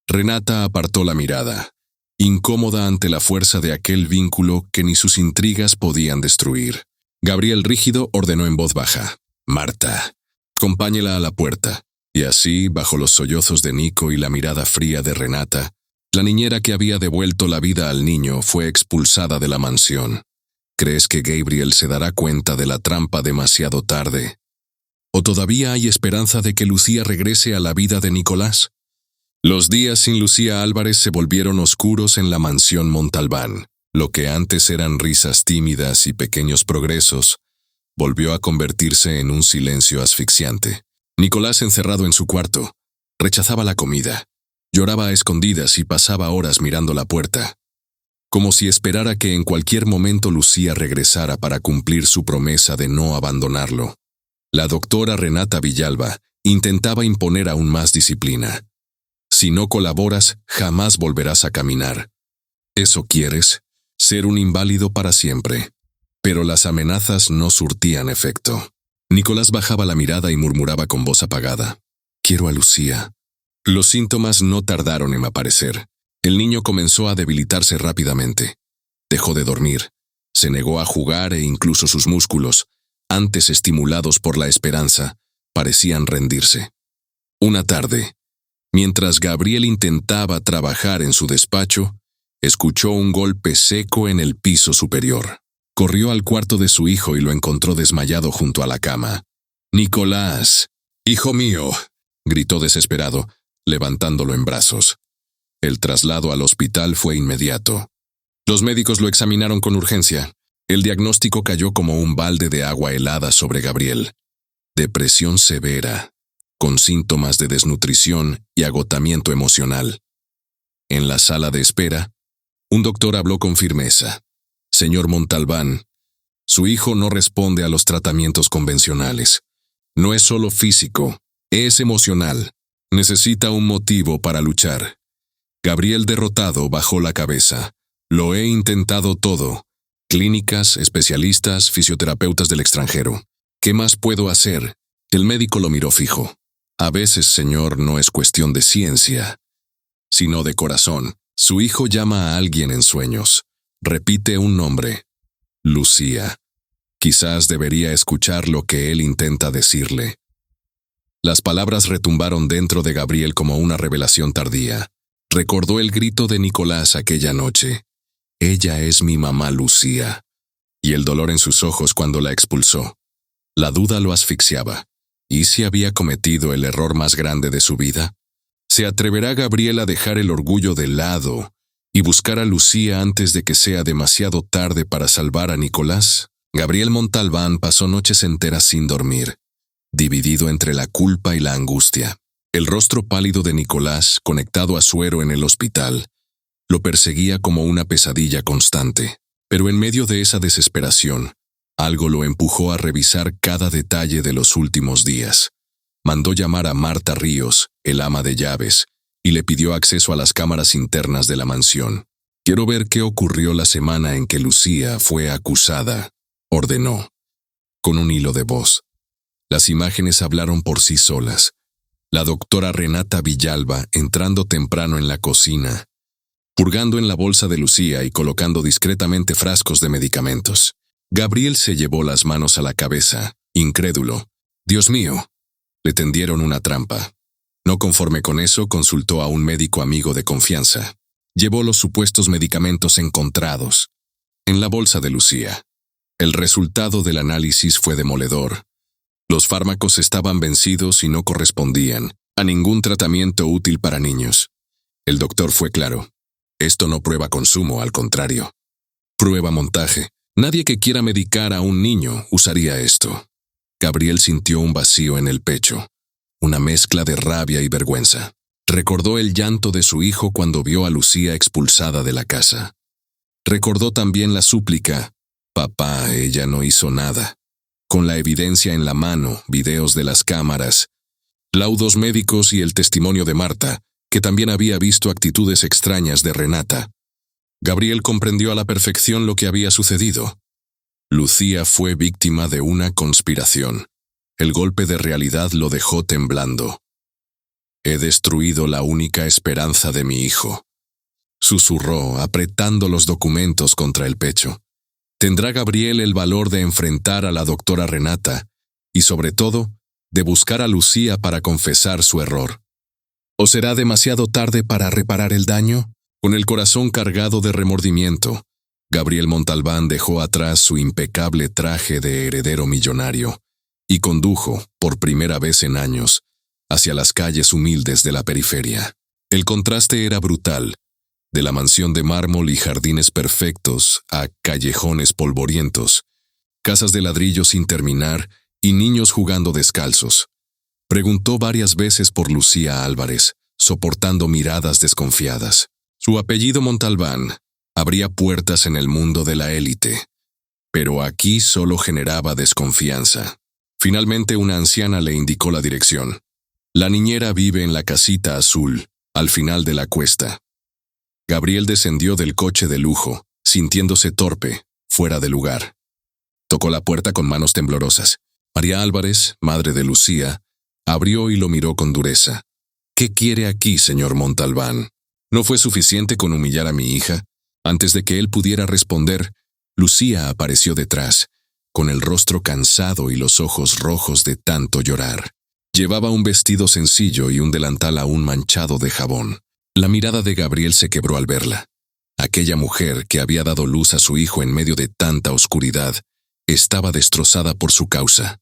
S1: Renata apartó la mirada, incómoda ante la fuerza de aquel vínculo que ni sus intrigas podían destruir. Gabriel, rígido, ordenó en voz baja: «Marta, acompáñela a la puerta». Y así, bajo los sollozos de Nico y la mirada fría de Renata, la niñera que había devuelto la vida al niño fue expulsada de la mansión. ¿Crees que Gabriel se dará cuenta de la trampa demasiado tarde? ¿O todavía hay esperanza de que Lucía regrese a la vida de Nicolás? Los días sin Lucía Álvarez se volvieron oscuros en la mansión Montalbán. Lo que antes eran risas tímidas y pequeños progresos, volvió a convertirse en un silencio asfixiante. Nicolás, encerrado en su cuarto, rechazaba la comida, lloraba a escondidas y pasaba horas mirando la puerta, como si esperara que en cualquier momento Lucía regresara para cumplir su promesa de no abandonarlo. La doctora Renata Villalba intentaba imponer aún más disciplina. «Si no colaboras, jamás volverás a caminar. ¿Eso quieres? Ser un inválido para siempre». Pero las amenazas no surtían efecto. Nicolás bajaba la mirada y murmuraba con voz apagada: «Quiero a Lucía». Los síntomas no tardaron en aparecer. El niño comenzó a debilitarse rápidamente. Dejó de dormir, se negó a jugar e incluso sus músculos, antes estimulados por la esperanza, parecían rendirse. Una tarde, mientras Gabriel intentaba trabajar en su despacho, escuchó un golpe seco en el piso superior. Corrió al cuarto de su hijo y lo encontró desmayado junto a la cama. «Nicolás, hijo mío», gritó desesperado, levantándolo en brazos. El traslado al hospital fue inmediato. Los médicos lo examinaron con urgencia. El diagnóstico cayó como un balde de agua helada sobre Gabriel. Depresión severa, con síntomas de desnutrición y agotamiento emocional. En la sala de espera, un doctor habló con firmeza: «Señor Montalbán, su hijo no responde a los tratamientos convencionales. No es solo físico, es emocional. Necesita un motivo para luchar». Gabriel, derrotado, bajó la cabeza. «Lo he intentado todo. Clínicas, especialistas, fisioterapeutas del extranjero. ¿Qué más puedo hacer?». El médico lo miró fijo. «A veces, señor, no es cuestión de ciencia, sino de corazón. Su hijo llama a alguien en sueños. Repite un nombre: Lucía. Quizás debería escuchar lo que él intenta decirle». Las palabras retumbaron dentro de Gabriel como una revelación tardía. Recordó el grito de Nicolás aquella noche: «Ella es mi mamá Lucía», y el dolor en sus ojos cuando la expulsó. La duda lo asfixiaba. ¿Y si había cometido el error más grande de su vida? ¿Se atreverá Gabriel a dejar el orgullo de lado y buscar a Lucía antes de que sea demasiado tarde para salvar a Nicolás? Gabriel Montalbán pasó noches enteras sin dormir, dividido entre la culpa y la angustia. El rostro pálido de Nicolás, conectado a suero en el hospital, lo perseguía como una pesadilla constante. Pero en medio de esa desesperación, algo lo empujó a revisar cada detalle de los últimos días. Mandó llamar a Marta Ríos, el ama de llaves, y le pidió acceso a las cámaras internas de la mansión. Quiero ver qué ocurrió la semana en que Lucía fue acusada, ordenó, con un hilo de voz. Las imágenes hablaron por sí solas. La doctora Renata Villalba entrando temprano en la cocina, purgando en la bolsa de Lucía y colocando discretamente frascos de medicamentos. Gabriel se llevó las manos a la cabeza, incrédulo. Dios mío, le tendieron una trampa. No conforme con eso, consultó a un médico amigo de confianza. Llevó los supuestos medicamentos encontrados en la bolsa de Lucía. El resultado del análisis fue demoledor. Los fármacos estaban vencidos y no correspondían a ningún tratamiento útil para niños. El doctor fue claro. Esto no prueba consumo, al contrario. Prueba montaje. Nadie que quiera medicar a un niño usaría esto. Gabriel sintió un vacío en el pecho, una mezcla de rabia y vergüenza. Recordó el llanto de su hijo cuando vio a Lucía expulsada de la casa. Recordó también la súplica: «Papá, ella no hizo nada». Con la evidencia en la mano, videos de las cámaras, laudos médicos y el testimonio de Marta, que también había visto actitudes extrañas de Renata. Gabriel comprendió a la perfección lo que había sucedido. Lucía fue víctima de una conspiración. El golpe de realidad lo dejó temblando. «He destruido la única esperanza de mi hijo», susurró, apretando los documentos contra el pecho. ¿Tendrá Gabriel el valor de enfrentar a la doctora Renata y, sobre todo, de buscar a Lucía para confesar su error? ¿O será demasiado tarde para reparar el daño? Con el corazón cargado de remordimiento, Gabriel Montalbán dejó atrás su impecable traje de heredero millonario y condujo, por primera vez en años, hacia las calles humildes de la periferia. El contraste era brutal. De la mansión de mármol y jardines perfectos a callejones polvorientos, casas de ladrillo sin terminar y niños jugando descalzos. Preguntó varias veces por Lucía Álvarez, soportando miradas desconfiadas. Su apellido Montalbán abría puertas en el mundo de la élite, pero aquí solo generaba desconfianza. Finalmente una anciana le indicó la dirección. La niñera vive en la casita azul, al final de la cuesta. Gabriel descendió del coche de lujo, sintiéndose torpe, fuera de lugar. Tocó la puerta con manos temblorosas. María Álvarez, madre de Lucía, abrió y lo miró con dureza. «¿Qué quiere aquí, señor Montalbán? ¿No fue suficiente con humillar a mi hija?» Antes de que él pudiera responder, Lucía apareció detrás, con el rostro cansado y los ojos rojos de tanto llorar. Llevaba un vestido sencillo y un delantal aún manchado de jabón. La mirada de Gabriel se quebró al verla. Aquella mujer que había dado luz a su hijo en medio de tanta oscuridad estaba destrozada por su causa.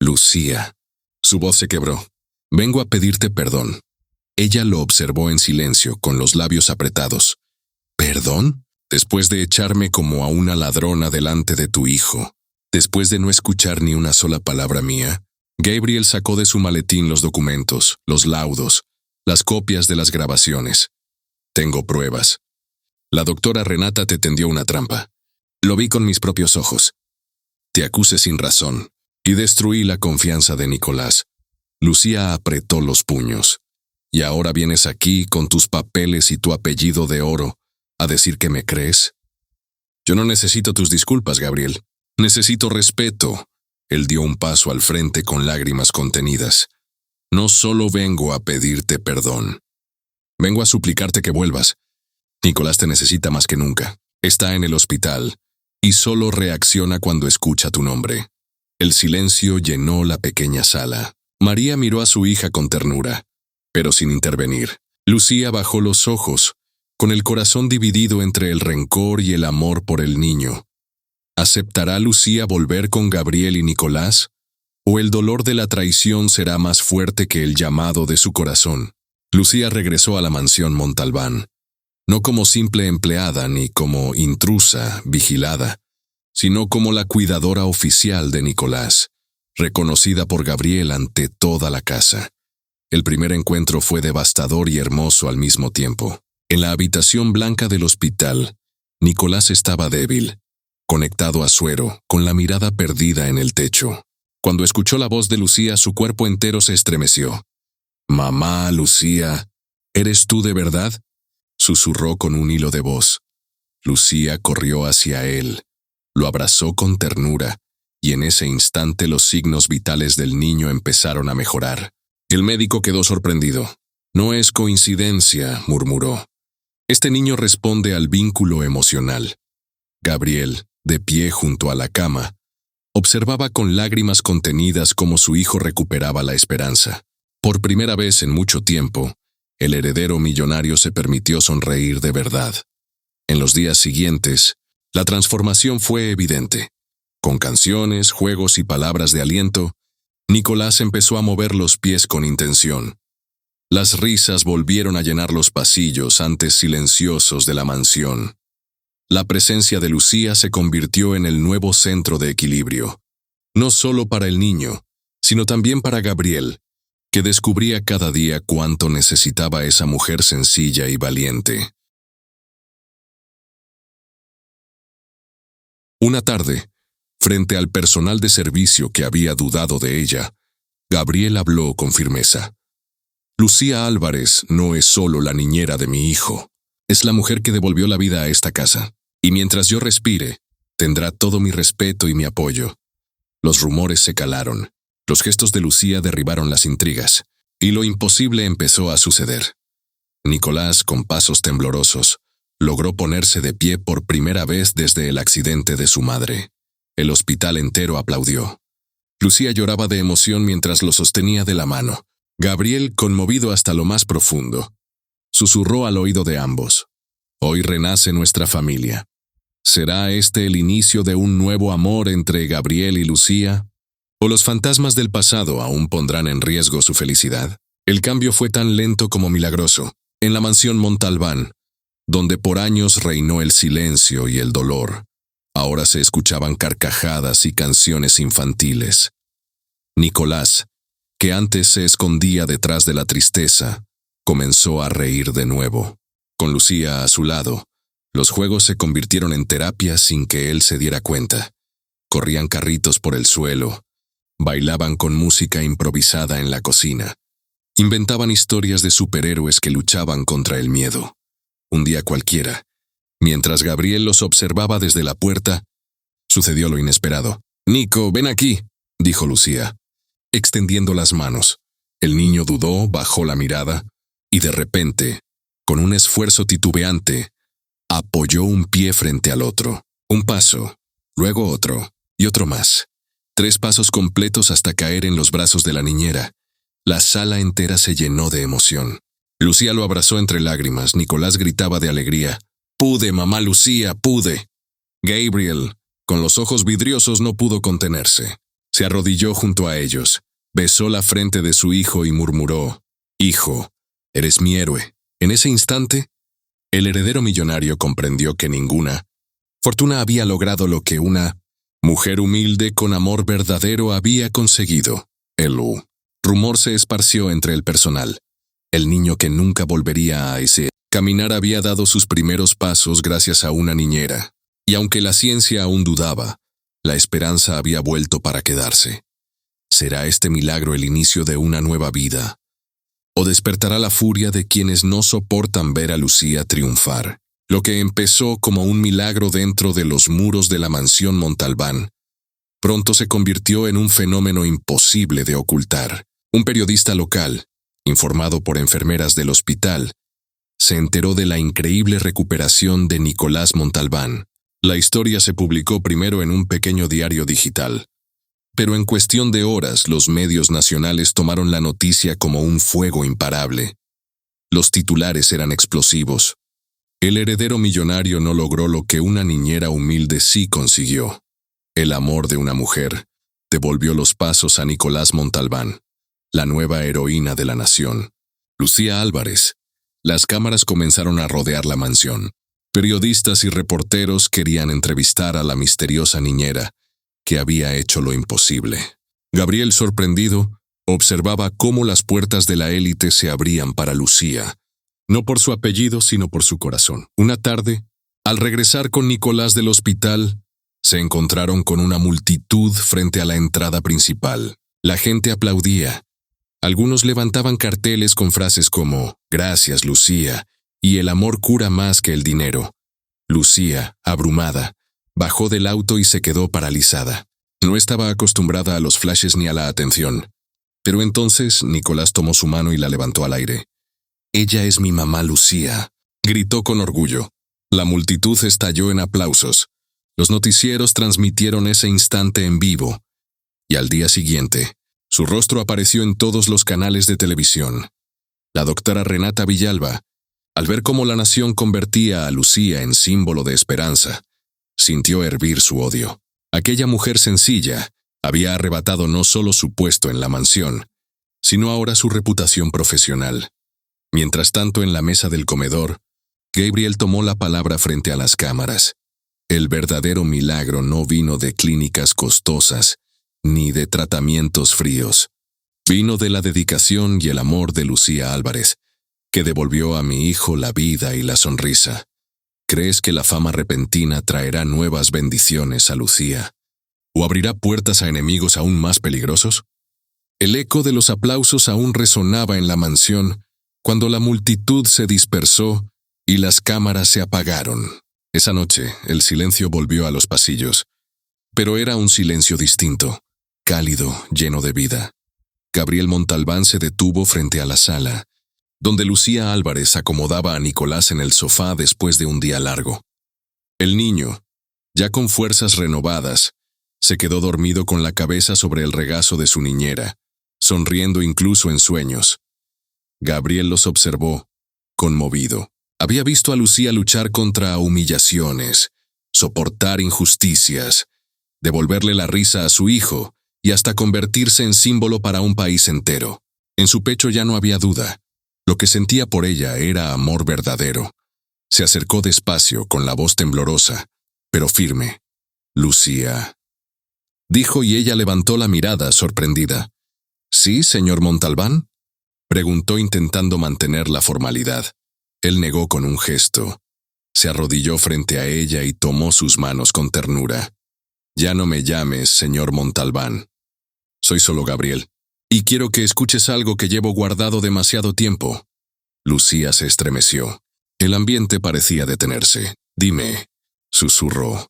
S1: Lucía. Su voz se quebró. «Vengo a pedirte perdón». Ella lo observó en silencio, con los labios apretados. «¿Perdón? Después de echarme como a una ladrona delante de tu hijo, después de no escuchar ni una sola palabra mía». Gabriel sacó de su maletín los documentos, los laudos, las copias de las grabaciones. «Tengo pruebas. La doctora Renata te tendió una trampa. Lo vi con mis propios ojos. Te acusé sin razón y destruí la confianza de Nicolás». Lucía apretó los puños. «¿Y ahora vienes aquí con tus papeles y tu apellido de oro a decir que me crees?» «Yo no necesito tus disculpas, Gabriel. Necesito respeto». Él dio un paso al frente con lágrimas contenidas. «No solo vengo a pedirte perdón. Vengo a suplicarte que vuelvas. Nicolás te necesita más que nunca. Está en el hospital y solo reacciona cuando escucha tu nombre». El silencio llenó la pequeña sala. María miró a su hija con ternura, pero sin intervenir. Lucía bajó los ojos, con el corazón dividido entre el rencor y el amor por el niño. ¿Aceptará Lucía volver con Gabriel y Nicolás? ¿O el dolor de la traición será más fuerte que el llamado de su corazón? Lucía regresó a la mansión Montalbán, no como simple empleada ni como intrusa, vigilada, sino como la cuidadora oficial de Nicolás, reconocida por Gabriel ante toda la casa. El primer encuentro fue devastador y hermoso al mismo tiempo. En la habitación blanca del hospital, Nicolás estaba débil, conectado a suero, con la mirada perdida en el techo. Cuando escuchó la voz de Lucía, su cuerpo entero se estremeció. «Mamá, Lucía, ¿eres tú de verdad?», susurró con un hilo de voz. Lucía corrió hacia él, lo abrazó con ternura, y en ese instante los signos vitales del niño empezaron a mejorar. El médico quedó sorprendido. «No es coincidencia», murmuró. «Este niño responde al vínculo emocional». Gabriel, de pie junto a la cama, observaba con lágrimas contenidas cómo su hijo recuperaba la esperanza. Por primera vez en mucho tiempo, el heredero millonario se permitió sonreír de verdad. En los días siguientes, la transformación fue evidente. Con canciones, juegos y palabras de aliento, Nicolás empezó a mover los pies con intención. Las risas volvieron a llenar los pasillos antes silenciosos de la mansión. La presencia de Lucía se convirtió en el nuevo centro de equilibrio, no solo para el niño, sino también para Gabriel, que descubría cada día cuánto necesitaba esa mujer sencilla y valiente. Una tarde, frente al personal de servicio que había dudado de ella, Gabriel habló con firmeza. «Lucía Álvarez no es solo la niñera de mi hijo, es la mujer que devolvió la vida a esta casa, y mientras yo respire, tendrá todo mi respeto y mi apoyo». Los rumores se calaron, los gestos de Lucía derribaron las intrigas, y lo imposible empezó a suceder. Nicolás, con pasos temblorosos, logró ponerse de pie por primera vez desde el accidente de su madre. El hospital entero aplaudió. Lucía lloraba de emoción mientras lo sostenía de la mano. Gabriel, conmovido hasta lo más profundo, susurró al oído de ambos: «Hoy renace nuestra familia. ¿Será este el inicio de un nuevo amor entre Gabriel y Lucía? ¿O los fantasmas del pasado aún pondrán en riesgo su felicidad?» El cambio fue tan lento como milagroso. En la mansión Montalbán, donde por años reinó el silencio y el dolor, ahora se escuchaban carcajadas y canciones infantiles. Nicolás, que antes se escondía detrás de la tristeza, comenzó a reír de nuevo. Con Lucía a su lado, los juegos se convirtieron en terapia sin que él se diera cuenta. Corrían carritos por el suelo, bailaban con música improvisada en la cocina, inventaban historias de superhéroes que luchaban contra el miedo. Un día cualquiera, mientras Gabriel los observaba desde la puerta, sucedió lo inesperado. «Nico, ven aquí», dijo Lucía, extendiendo las manos. El niño dudó, bajó la mirada, y de repente, con un esfuerzo titubeante, apoyó un pie frente al otro. Un paso, luego otro, y otro más. 3 pasos completos hasta caer en los brazos de la niñera. La sala entera se llenó de emoción. Lucía lo abrazó entre lágrimas. Nicolás gritaba de alegría: «¡Pude, mamá Lucía, pude!». Gabriel, con los ojos vidriosos, no pudo contenerse. Se arrodilló junto a ellos, besó la frente de su hijo y murmuró: «Hijo, eres mi héroe». En ese instante, el heredero millonario comprendió que ninguna fortuna había logrado lo que una mujer humilde con amor verdadero había conseguido. El rumor se esparció entre el personal. El niño que nunca volvería a ese caminar había dado sus primeros pasos gracias a una niñera, y aunque la ciencia aún dudaba, la esperanza había vuelto para quedarse. ¿Será este milagro el inicio de una nueva vida? ¿O despertará la furia de quienes no soportan ver a Lucía triunfar? Lo que empezó como un milagro dentro de los muros de la mansión Montalbán, pronto se convirtió en un fenómeno imposible de ocultar. Un periodista local, informado por enfermeras del hospital, se enteró de la increíble recuperación de Nicolás Montalbán. La historia se publicó primero en un pequeño diario digital, pero en cuestión de horas los medios nacionales tomaron la noticia como un fuego imparable. Los titulares eran explosivos. El heredero millonario no logró lo que una niñera humilde sí consiguió. El amor de una mujer devolvió los pasos a Nicolás Montalbán, la nueva heroína de la nación. Lucía Álvarez. Las cámaras comenzaron a rodear la mansión. Periodistas y reporteros querían entrevistar a la misteriosa niñera que había hecho lo imposible. Gabriel, sorprendido, observaba cómo las puertas de la élite se abrían para Lucía, no por su apellido, sino por su corazón. Una tarde, al regresar con Nicolás del hospital, se encontraron con una multitud frente a la entrada principal. La gente aplaudía. Algunos levantaban carteles con frases como «Gracias, Lucía», y «El amor cura más que el dinero». Lucía, abrumada, bajó del auto y se quedó paralizada. No estaba acostumbrada a los flashes ni a la atención. Pero entonces Nicolás tomó su mano y la levantó al aire. «Ella es mi mamá Lucía», gritó con orgullo. La multitud estalló en aplausos. Los noticieros transmitieron ese instante en vivo. Y al día siguiente, su rostro apareció en todos los canales de televisión. La doctora Renata Villalba, al ver cómo la nación convertía a Lucía en símbolo de esperanza, sintió hervir su odio. Aquella mujer sencilla había arrebatado no solo su puesto en la mansión, sino ahora su reputación profesional. Mientras tanto, en la mesa del comedor, Gabriel tomó la palabra frente a las cámaras. El verdadero milagro no vino de clínicas costosas, ni de tratamientos fríos. Vino de la dedicación y el amor de Lucía Álvarez, que devolvió a mi hijo la vida y la sonrisa. ¿Crees que la fama repentina traerá nuevas bendiciones a Lucía? ¿O abrirá puertas a enemigos aún más peligrosos? El eco de los aplausos aún resonaba en la mansión cuando la multitud se dispersó y las cámaras se apagaron. Esa noche, el silencio volvió a los pasillos, pero era un silencio distinto, cálido, lleno de vida. Gabriel Montalbán se detuvo frente a la sala, donde Lucía Álvarez acomodaba a Nicolás en el sofá después de un día largo. El niño, ya con fuerzas renovadas, se quedó dormido con la cabeza sobre el regazo de su niñera, sonriendo incluso en sueños. Gabriel los observó, conmovido. Había visto a Lucía luchar contra humillaciones, soportar injusticias, devolverle la risa a su hijo y hasta convertirse en símbolo para un país entero. En su pecho ya no había duda. Lo que sentía por ella era amor verdadero. Se acercó despacio, con la voz temblorosa, pero firme. «Lucía», dijo, y ella levantó la mirada, sorprendida. «¿Sí, señor Montalbán?», preguntó intentando mantener la formalidad. Él negó con un gesto. Se arrodilló frente a ella y tomó sus manos con ternura. «Ya no me llames, señor Montalbán. Soy solo Gabriel. Y quiero que escuches algo que llevo guardado demasiado tiempo». Lucía se estremeció. El ambiente parecía detenerse. «Dime», susurró.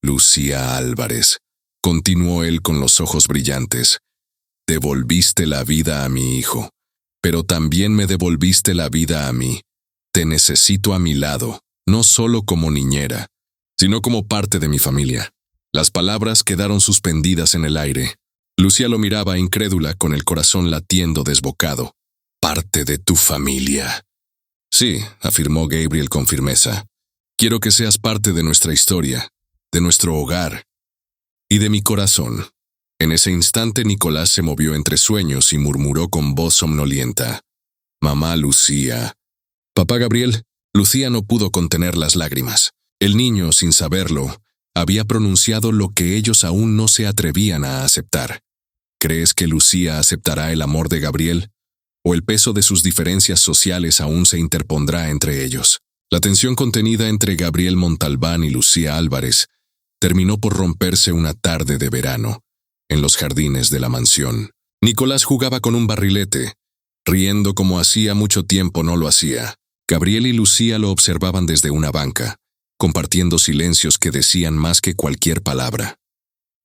S1: «Lucía Álvarez», continuó él con los ojos brillantes. «Devolviste la vida a mi hijo, pero también me devolviste la vida a mí. Te necesito a mi lado, no solo como niñera, sino como parte de mi familia». Las palabras quedaron suspendidas en el aire. Lucía lo miraba incrédula, con el corazón latiendo desbocado. «¿Parte de tu familia?» «Sí», afirmó Gabriel con firmeza. «Quiero que seas parte de nuestra historia, de nuestro hogar y de mi corazón». En ese instante Nicolás se movió entre sueños y murmuró con voz somnolienta. «Mamá Lucía». «Papá Gabriel». Lucía no pudo contener las lágrimas. El niño, sin saberlo, había pronunciado lo que ellos aún no se atrevían a aceptar. ¿Crees que Lucía aceptará el amor de Gabriel? ¿O el peso de sus diferencias sociales aún se interpondrá entre ellos? La tensión contenida entre Gabriel Montalbán y Lucía Álvarez terminó por romperse una tarde de verano, en los jardines de la mansión. Nicolás jugaba con un barrilete, riendo como hacía mucho tiempo no lo hacía. Gabriel y Lucía lo observaban desde una banca, compartiendo silencios que decían más que cualquier palabra.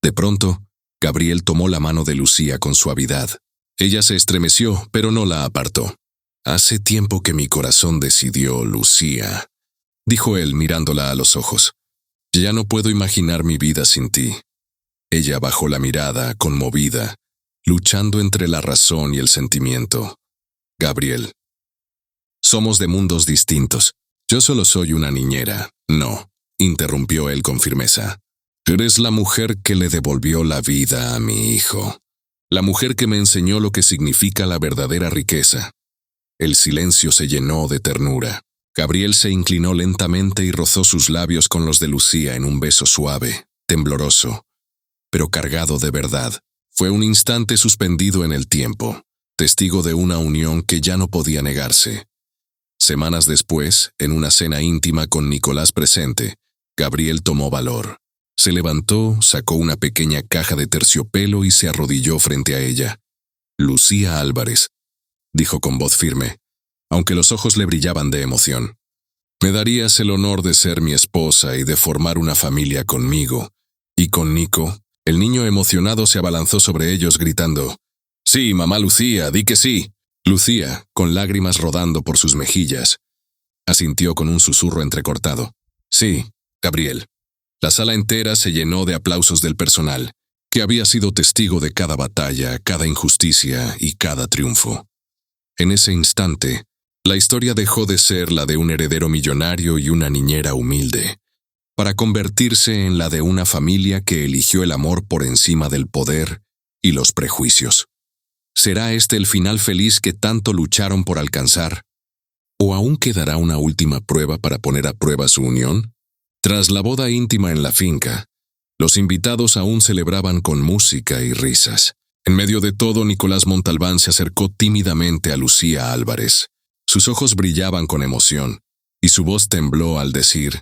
S1: De pronto, Gabriel tomó la mano de Lucía con suavidad. Ella se estremeció, pero no la apartó. «Hace tiempo que mi corazón decidió, Lucía», dijo él mirándola a los ojos. «Ya no puedo imaginar mi vida sin ti». Ella bajó la mirada, conmovida, luchando entre la razón y el sentimiento. «Gabriel, somos de mundos distintos. Yo solo soy una niñera». «No», interrumpió él con firmeza. «Eres la mujer que le devolvió la vida a mi hijo. La mujer que me enseñó lo que significa la verdadera riqueza». El silencio se llenó de ternura. Gabriel se inclinó lentamente y rozó sus labios con los de Lucía en un beso suave, tembloroso, pero cargado de verdad. Fue un instante suspendido en el tiempo, testigo de una unión que ya no podía negarse. Semanas después, en una cena íntima con Nicolás presente, Gabriel tomó valor. Se levantó, sacó una pequeña caja de terciopelo y se arrodilló frente a ella. «Lucía Álvarez», dijo con voz firme, aunque los ojos le brillaban de emoción. Me darías el honor de ser mi esposa y de formar una familia conmigo. Y con Nico. El niño emocionado se abalanzó sobre ellos gritando: «Sí, mamá Lucía, di que sí». Lucía, con lágrimas rodando por sus mejillas, asintió con un susurro entrecortado: «Sí, Gabriel». La sala entera se llenó de aplausos del personal, que había sido testigo de cada batalla, cada injusticia y cada triunfo. En ese instante, la historia dejó de ser la de un heredero millonario y una niñera humilde, para convertirse en la de una familia que eligió el amor por encima del poder y los prejuicios. ¿Será este el final feliz que tanto lucharon por alcanzar? ¿O aún quedará una última prueba para poner a prueba su unión? Tras la boda íntima en la finca, los invitados aún celebraban con música y risas. En medio de todo, Nicolás Montalbán se acercó tímidamente a Lucía Álvarez. Sus ojos brillaban con emoción, y su voz tembló al decir: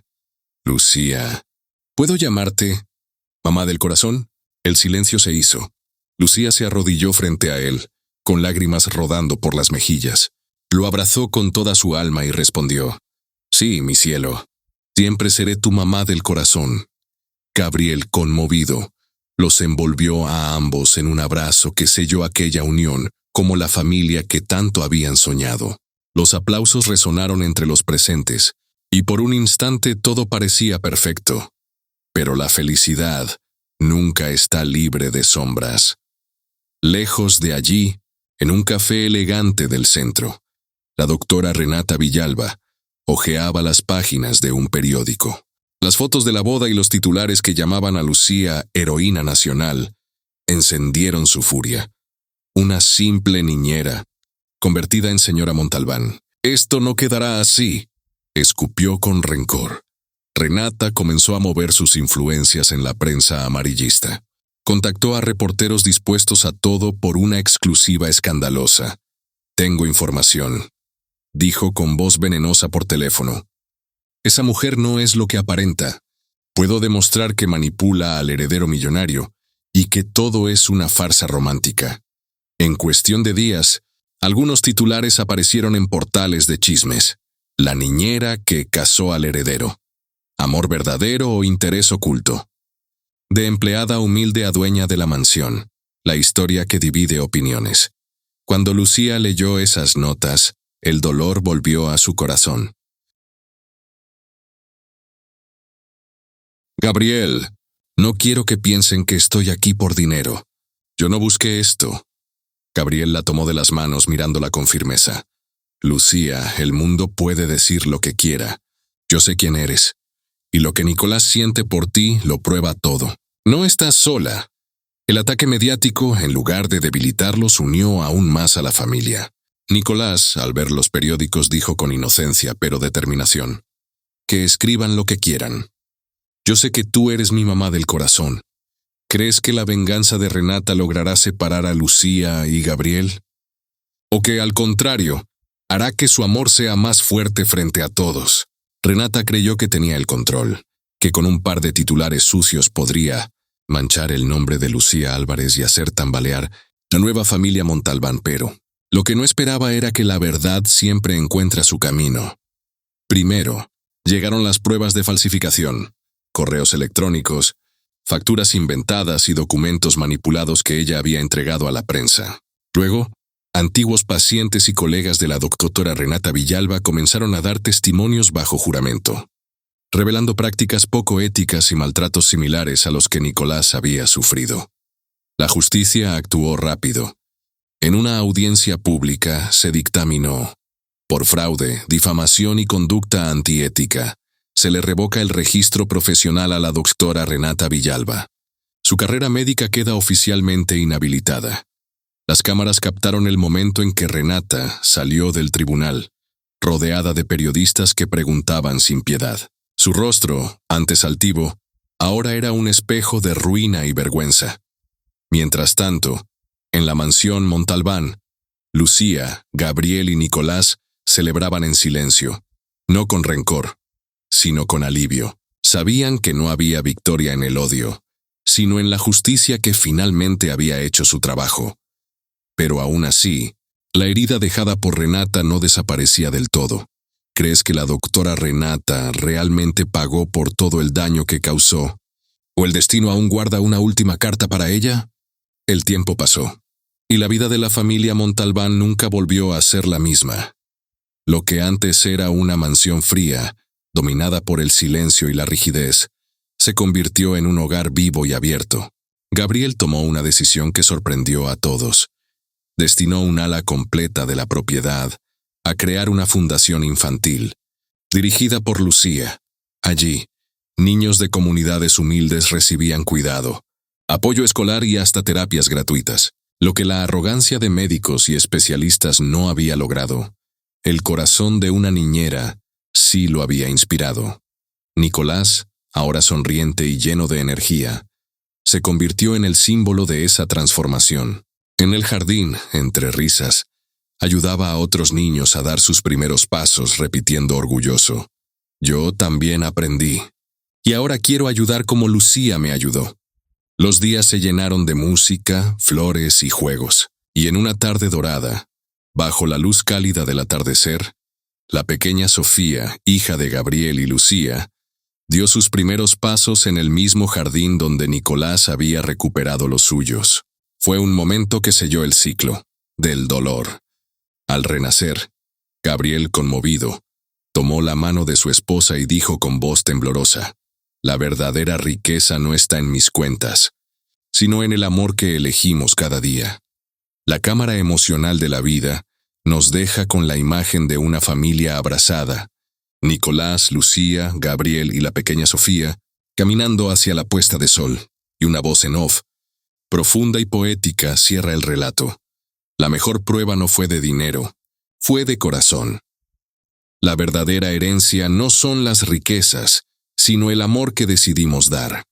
S1: «Lucía, ¿puedo llamarte mamá del corazón?». El silencio se hizo. Lucía se arrodilló frente a él, con lágrimas rodando por las mejillas. Lo abrazó con toda su alma y respondió: «Sí, mi cielo, siempre seré tu mamá del corazón». Gabriel, conmovido, los envolvió a ambos en un abrazo que selló aquella unión como la familia que tanto habían soñado. Los aplausos resonaron entre los presentes, y por un instante todo parecía perfecto. Pero la felicidad nunca está libre de sombras. Lejos de allí, en un café elegante del centro, la doctora Renata Villalba hojeaba las páginas de un periódico. Las fotos de la boda y los titulares que llamaban a Lucía heroína nacional encendieron su furia. Una simple niñera, convertida en señora Montalbán. «Esto no quedará así», escupió con rencor. Renata comenzó a mover sus influencias en la prensa amarillista. Contactó a reporteros dispuestos a todo por una exclusiva escandalosa. «Tengo información», dijo con voz venenosa por teléfono. «Esa mujer no es lo que aparenta. Puedo demostrar que manipula al heredero millonario y que todo es una farsa romántica». En cuestión de días, algunos titulares aparecieron en portales de chismes. La niñera que casó al heredero. Amor verdadero o interés oculto. De empleada humilde a dueña de la mansión. La historia que divide opiniones. Cuando Lucía leyó esas notas, el dolor volvió a su corazón. «Gabriel, no quiero que piensen que estoy aquí por dinero. Yo no busqué esto». Gabriel la tomó de las manos mirándola con firmeza. «Lucía, el mundo puede decir lo que quiera. Yo sé quién eres. Y lo que Nicolás siente por ti lo prueba todo. No estás sola». El ataque mediático, en lugar de debilitarlos, unió aún más a la familia. Nicolás, al ver los periódicos, dijo con inocencia pero determinación: «Que escriban lo que quieran. Yo sé que tú eres mi mamá del corazón. ¿Crees que la venganza de Renata logrará separar a Lucía y Gabriel? ¿O que, al contrario, hará que su amor sea más fuerte frente a todos?» Renata creyó que tenía el control, que con un par de titulares sucios podría manchar el nombre de Lucía Álvarez y hacer tambalear la nueva familia Montalbán, pero lo que no esperaba era que la verdad siempre encuentra su camino. Primero, llegaron las pruebas de falsificación, correos electrónicos, facturas inventadas y documentos manipulados que ella había entregado a la prensa. Luego, antiguos pacientes y colegas de la doctora Renata Villalba comenzaron a dar testimonios bajo juramento, revelando prácticas poco éticas y maltratos similares a los que Nicolás había sufrido. La justicia actuó rápido. En una audiencia pública se dictaminó: por fraude, difamación y conducta antiética, se le revoca el registro profesional a la doctora Renata Villalba. Su carrera médica queda oficialmente inhabilitada. Las cámaras captaron el momento en que Renata salió del tribunal, rodeada de periodistas que preguntaban sin piedad. Su rostro, antes altivo, ahora era un espejo de ruina y vergüenza. Mientras tanto, en la mansión Montalbán, Lucía, Gabriel y Nicolás celebraban en silencio, no con rencor, sino con alivio. Sabían que no había victoria en el odio, sino en la justicia que finalmente había hecho su trabajo. Pero aún así, la herida dejada por Renata no desaparecía del todo. ¿Crees que la doctora Renata realmente pagó por todo el daño que causó? ¿O el destino aún guarda una última carta para ella? El tiempo pasó, y la vida de la familia Montalbán nunca volvió a ser la misma. Lo que antes era una mansión fría, dominada por el silencio y la rigidez, se convirtió en un hogar vivo y abierto. Gabriel tomó una decisión que sorprendió a todos. Destinó un ala completa de la propiedad a crear una fundación infantil, dirigida por Lucía. Allí, niños de comunidades humildes recibían cuidado, apoyo escolar y hasta terapias gratuitas, lo que la arrogancia de médicos y especialistas no había logrado. El corazón de una niñera sí lo había inspirado. Nicolás, ahora sonriente y lleno de energía, se convirtió en el símbolo de esa transformación. En el jardín, entre risas, ayudaba a otros niños a dar sus primeros pasos, repitiendo orgulloso: «Yo también aprendí. Y ahora quiero ayudar como Lucía me ayudó». Los días se llenaron de música, flores y juegos, y en una tarde dorada, bajo la luz cálida del atardecer, la pequeña Sofía, hija de Gabriel y Lucía, dio sus primeros pasos en el mismo jardín donde Nicolás había recuperado los suyos. Fue un momento que selló el ciclo del dolor. Al renacer, Gabriel, conmovido, tomó la mano de su esposa y dijo con voz temblorosa: «La verdadera riqueza no está en mis cuentas, sino en el amor que elegimos cada día». La cámara emocional de la vida nos deja con la imagen de una familia abrazada: Nicolás, Lucía, Gabriel y la pequeña Sofía, caminando hacia la puesta de sol, y una voz en off, profunda y poética, cierra el relato: «La mejor prueba no fue de dinero, fue de corazón». La verdadera herencia no son las riquezas, sino el amor que decidimos dar.